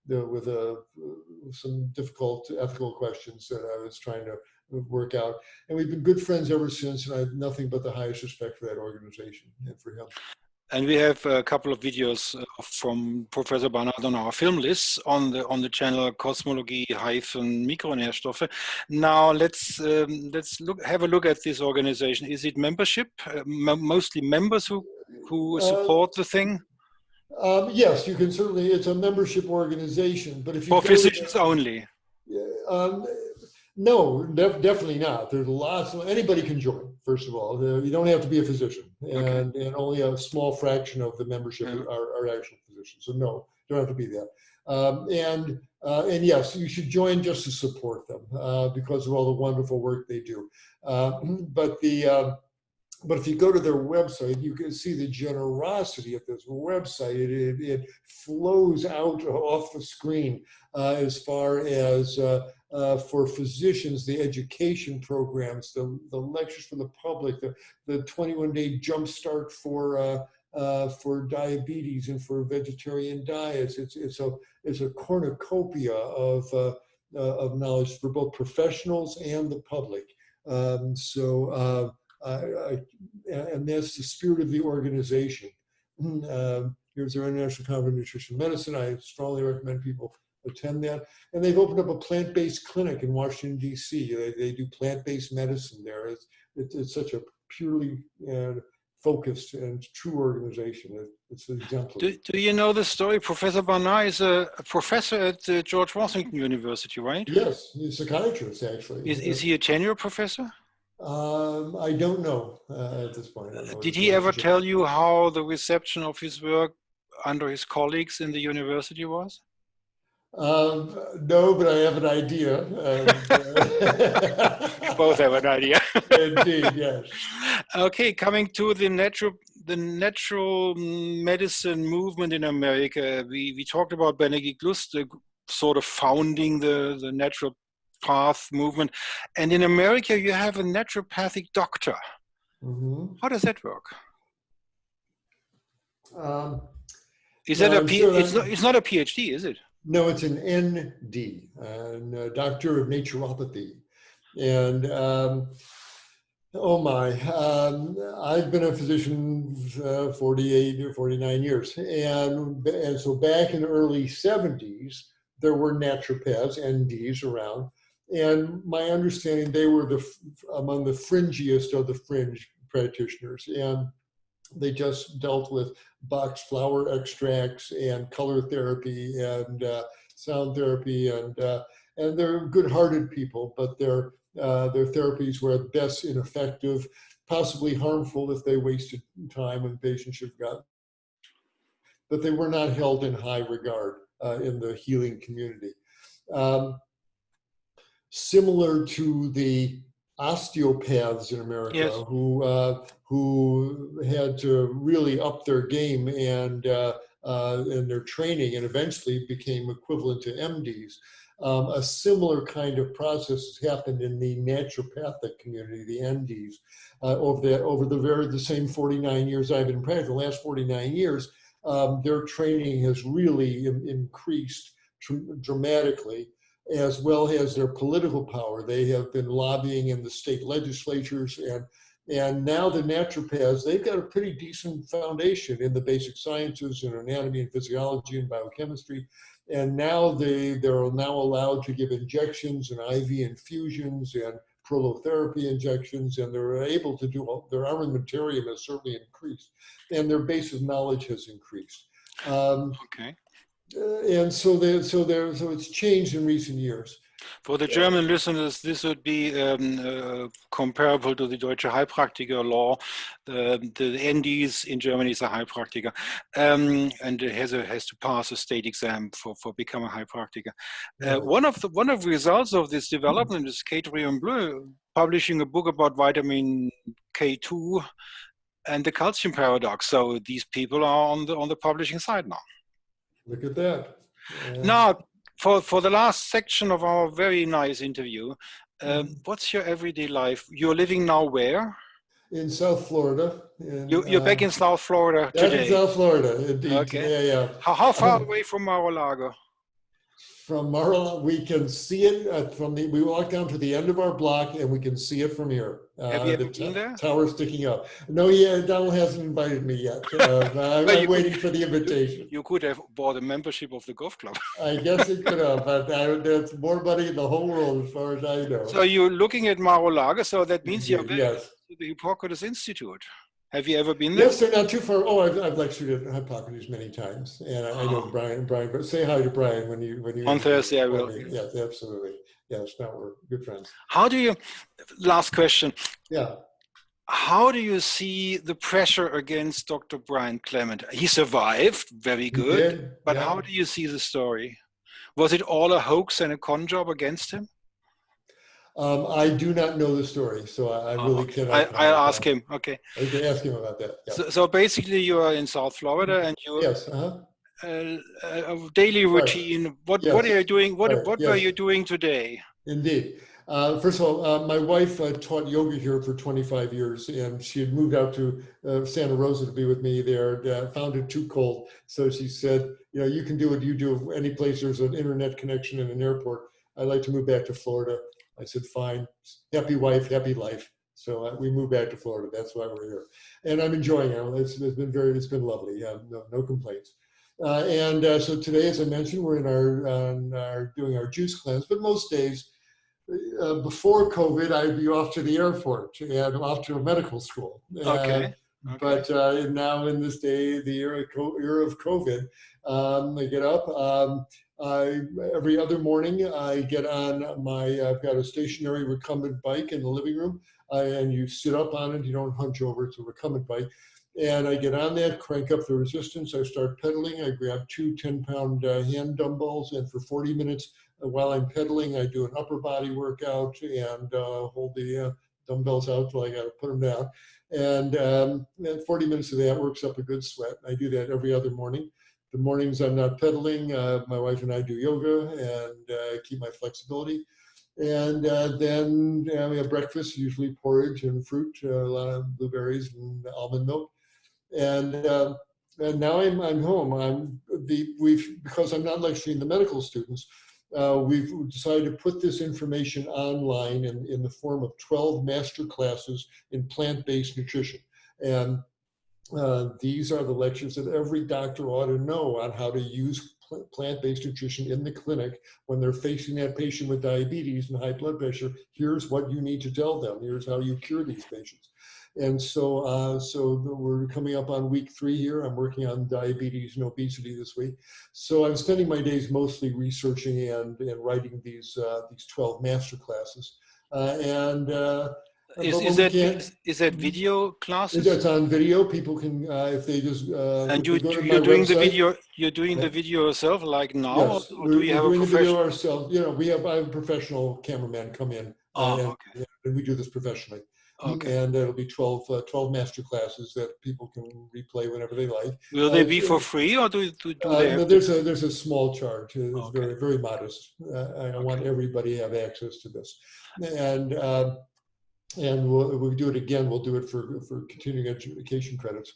with some difficult ethical questions that I was trying to work out. And we've been good friends ever since, and I have nothing but the highest respect for that organization and for him. And we have a couple of videos from Professor Barnard on our film list on the channel Kosmologie-Mikronährstoffe. Now let's have a look at this organization. Is it membership? Mostly members who support the thing? Yes, you can certainly. It's a membership organization, but if you for physicians only. No, definitely not. There's lots of, anybody can join, first of all. You don't have to be a physician, and only a small fraction of the membership are actual physicians. So no, you don't have to be that. And yes, you should join just to support them because of all the wonderful work they do. But if you go to their website, you can see the generosity of this website. It flows out off the screen as far as for physicians, the education programs, the lectures for the public, the 21-day jumpstart for diabetes and for vegetarian diets. It's a cornucopia of knowledge for both professionals and the public. And that's the spirit of the organization. Here's our International Conference of Nutrition Medicine. I strongly recommend people attend that. And they've opened up a plant-based clinic in Washington, D.C. They do plant-based medicine there. It's such a purely focused and true organization. It's exemplary. Do you know the story? Professor Barnard is a professor at George Washington University, right? Yes, he's a psychiatrist, actually. Is he a tenure professor? I don't know at this point. Did he ever tell you how the reception of his work under his colleagues in the university was? No, but I have an idea. Both have an idea. Indeed, yes. Okay, coming to the natural medicine movement in America, we talked about Benedict Lust, sort of founding the natural path movement. And in America, you have a naturopathic doctor. Mm-hmm. How does that work? Is that it's not a PhD, is it? No, it's an ND, Doctor of Naturopathy. And I've been a physician 48 or 49 years. And so back in the early 70s, there were naturopaths, NDs around. And my understanding, they were among the fringiest of the fringe practitioners. And they just dealt with boxed flower extracts and color therapy and sound therapy. And they're good-hearted people, but Their therapies were at best ineffective, possibly harmful if they wasted time and patients should have gotten, but they were not held in high regard in the healing community. Similar to the osteopaths in America, Yes. who had to really up their game and their training, and eventually became equivalent to MDs. A similar kind of process has happened in the naturopathic community, the NDs, over the same 49 years I've been practicing. The last 49 years, their training has really increased dramatically, as well as their political power. They have been lobbying in the state legislatures, and now the naturopaths, they've got a pretty decent foundation in the basic sciences and anatomy and physiology and biochemistry. And now they're now allowed to give injections and IV infusions and prolotherapy injections, and they're able to do their armamentarium has certainly increased, and their base of knowledge has increased. Okay. And so it's changed in recent years. For the German listeners, this would be comparable to the Deutsche Heilpraktiker law. The NDs in Germany is a Heilpraktiker, and it has to pass a state exam for becoming a Heilpraktiker. One of the results of this development is Catrium Bleu publishing a book about vitamin K2 and the calcium paradox. So these people are on the publishing side now. Look at that. Now, for the last section of our very nice interview, what's your everyday life? You're living now where? In South Florida. You're back in South Florida today? Back in South Florida, indeed. Okay. Yeah. How far away from Mar-a-Lago? From Mar-a-Lago, we can see it we walk down to the end of our block and we can see it from here. Have you ever been there? Tower sticking up. No, Donald hasn't invited me yet. I'm waiting for the invitation. You could have bought a membership of the golf club. I guess it could have, but there's more money in the whole world as far as I know. So you're looking at Mar-a-Lago, so that means you're very yes. to the Hippocrates Institute. Have you ever been there? Yes, they're not too far. Oh, I've lectured at Hippocrates many times, and I know Brian. But say hi to Brian when you on Thursday. I will. Yes, absolutely. Yes, now we're good friends. How do you? Last question. Yeah. How do you see the pressure against Dr. Brian Clement? He survived, very good. But how do you see the story? Was it all a hoax and a con job against him? I do not know the story, so I really cannot. I'll ask him. Okay. I can ask him about that. Yeah. So basically, you are in South Florida, and you yes. A daily routine. What are you doing? What were you doing today? Indeed. First of all, my wife taught yoga here for 25 years, and she had moved out to Santa Rosa to be with me there. Found it too cold, so she said, you can do what you do any place there's an internet connection and an airport. I'd like to move back to Florida. I said, fine. Happy wife, happy life. So we moved back to Florida. That's why we're here, and I'm enjoying it. It's been lovely. No complaints. So today, as I mentioned, we're doing our juice cleanse. But most days, before COVID, I'd be off to the airport and off to a medical school. Okay. But now in this day, the era of COVID, I get up. Every other morning, I get on I've got a stationary recumbent bike in the living room, and you sit up on it. You don't hunch over. It's a recumbent bike. And I get on that, crank up the resistance. I start pedaling. I grab 2 10-pound hand dumbbells, and for 40 minutes while I'm pedaling, I do an upper body workout and hold the dumbbells out till I got to put them down. And 40 minutes of that works up a good sweat. I do that every other morning. The mornings I'm not pedaling, my wife and I do yoga and keep my flexibility. And then we have breakfast, usually porridge and fruit, a lot of blueberries and almond milk. And now I'm home. Because I'm not lecturing the medical students, we've decided to put this information online in the form of 12 master classes in plant-based nutrition. And these are the lectures that every doctor ought to know on how to use plant-based nutrition in the clinic when they're facing that patient with diabetes and high blood pressure. Here's what you need to tell them. Here's how you cure these patients. And so we're coming up on week 3 here. I'm working on diabetes and obesity this week. So I'm spending my days mostly researching and writing these 12 master classes. Is that video classes? It's on video. People can, if they just and if they go to my you're doing website, the video. You're doing the video yourself, like now, yes, or do you have we're doing a the video professional? ourselves. You know, I have a professional cameraman come in, and we do this professionally. Okay. And it'll be 12 master classes that people can replay whenever they like. Will they be for free, or do they have no, there's a small charge. It's Okay. very modest. I want everybody to have access to this, and we'll do it again. We'll do it for continuing education credits,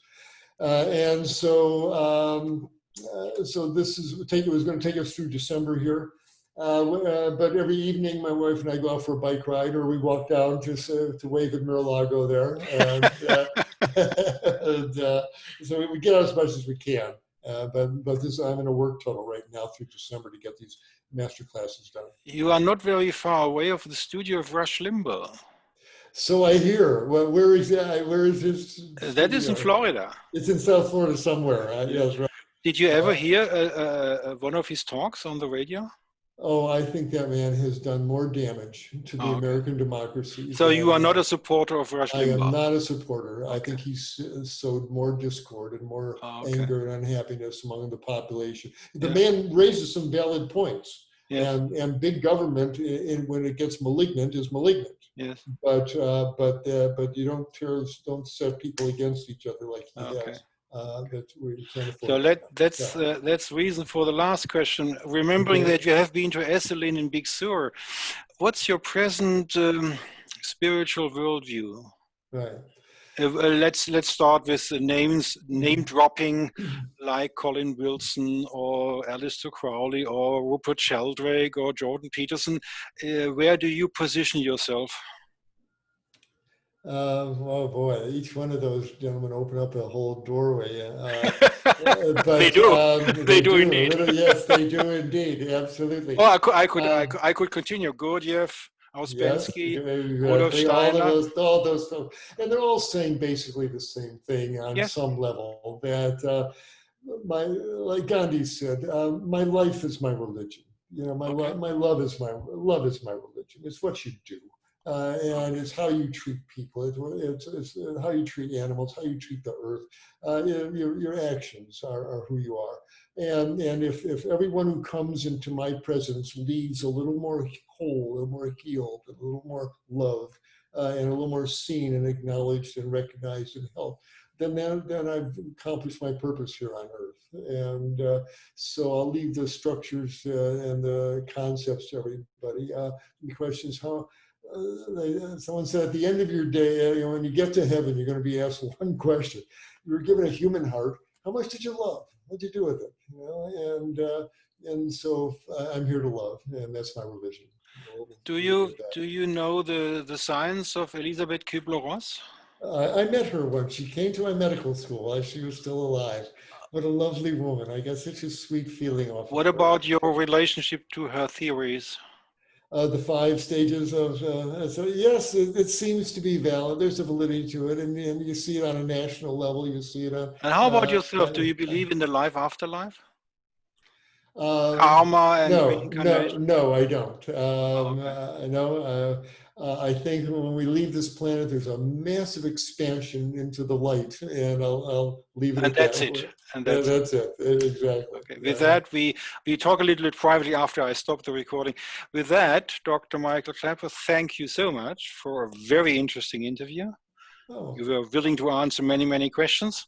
and so this was going to take us through December here. But every evening, my wife and I go out for a bike ride, or we walk down to wave at Mar-a-Lago there, and, so we get out as much as we can. But I'm in a work tunnel right now through December to get these master classes done. You are not very far away of the studio of Rush Limbaugh. So I hear. Well, where is this? That is in Florida. It's in South Florida somewhere. Yes, right. Did you ever hear one of his talks on the radio? Oh, I think that man has done more damage to the American democracy. So you are not a supporter of Rush Limbaugh? I am not a supporter. I think he's sowed more discord and more anger and unhappiness among the population. The man raises some valid points. Yes. And big government, when it gets malignant, is malignant. Yes. But you don't set people against each other like he has. That we can't afford. So that's reason for the last question. Remembering that you have been to Esalen in Big Sur, what's your present spiritual worldview? Right. Let's start with name dropping, like Colin Wilson or Aleister Crowley or Rupert Sheldrake or Jordan Peterson. Where do you position yourself? Oh boy, each one of those gentlemen open up a whole doorway. But, they do. They do indeed. Yes, they do indeed. Absolutely. Oh, I could continue. Gurdjieff, Ouspensky, Rudolf Steiner. All those folks. And they're all saying basically the same thing on some level. That like Gandhi said, my life is my religion. You know, my love is my religion. It's what you do. And it's how you treat people. It's how you treat animals, how you treat the earth. Your actions are who you are. And if everyone who comes into my presence leaves a little more whole, a little more healed, a little more loved, and a little more seen and acknowledged and recognized and helped, then I've accomplished my purpose here on earth. And so I'll leave the structures and the concepts to everybody. The question is how. Someone said at the end of your day, when you get to heaven, you're going to be asked one question. You were given a human heart. How much did you love? What did you do with it? You know, and so I'm here to love, and that's my religion. Do you know the science of Elisabeth Kübler-Ross? I met her once. She came to my medical school while she was still alive. What a lovely woman. I got such a sweet feeling off. What about your relationship to her theories? The 5 stages of, so yes, it seems to be valid. There's a validity to it, and you see it on a national level. You see it on. And how about yourself? Do you believe in the life after life? Karma and reincarnation? No, I don't. I think when we leave this planet, there's a massive expansion into the light, and I'll leave it. And that's it. And that's it. Exactly. Okay. With that, we talk a little bit privately after I stop the recording. With that, Dr. Michael Klaper, thank you so much for a very interesting interview. Oh. You were willing to answer many, many questions.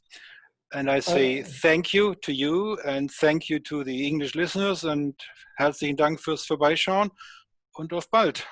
And I say thank you to you and thank you to the English listeners und herzlichen Dank fürs Vorbeischauen und auf bald.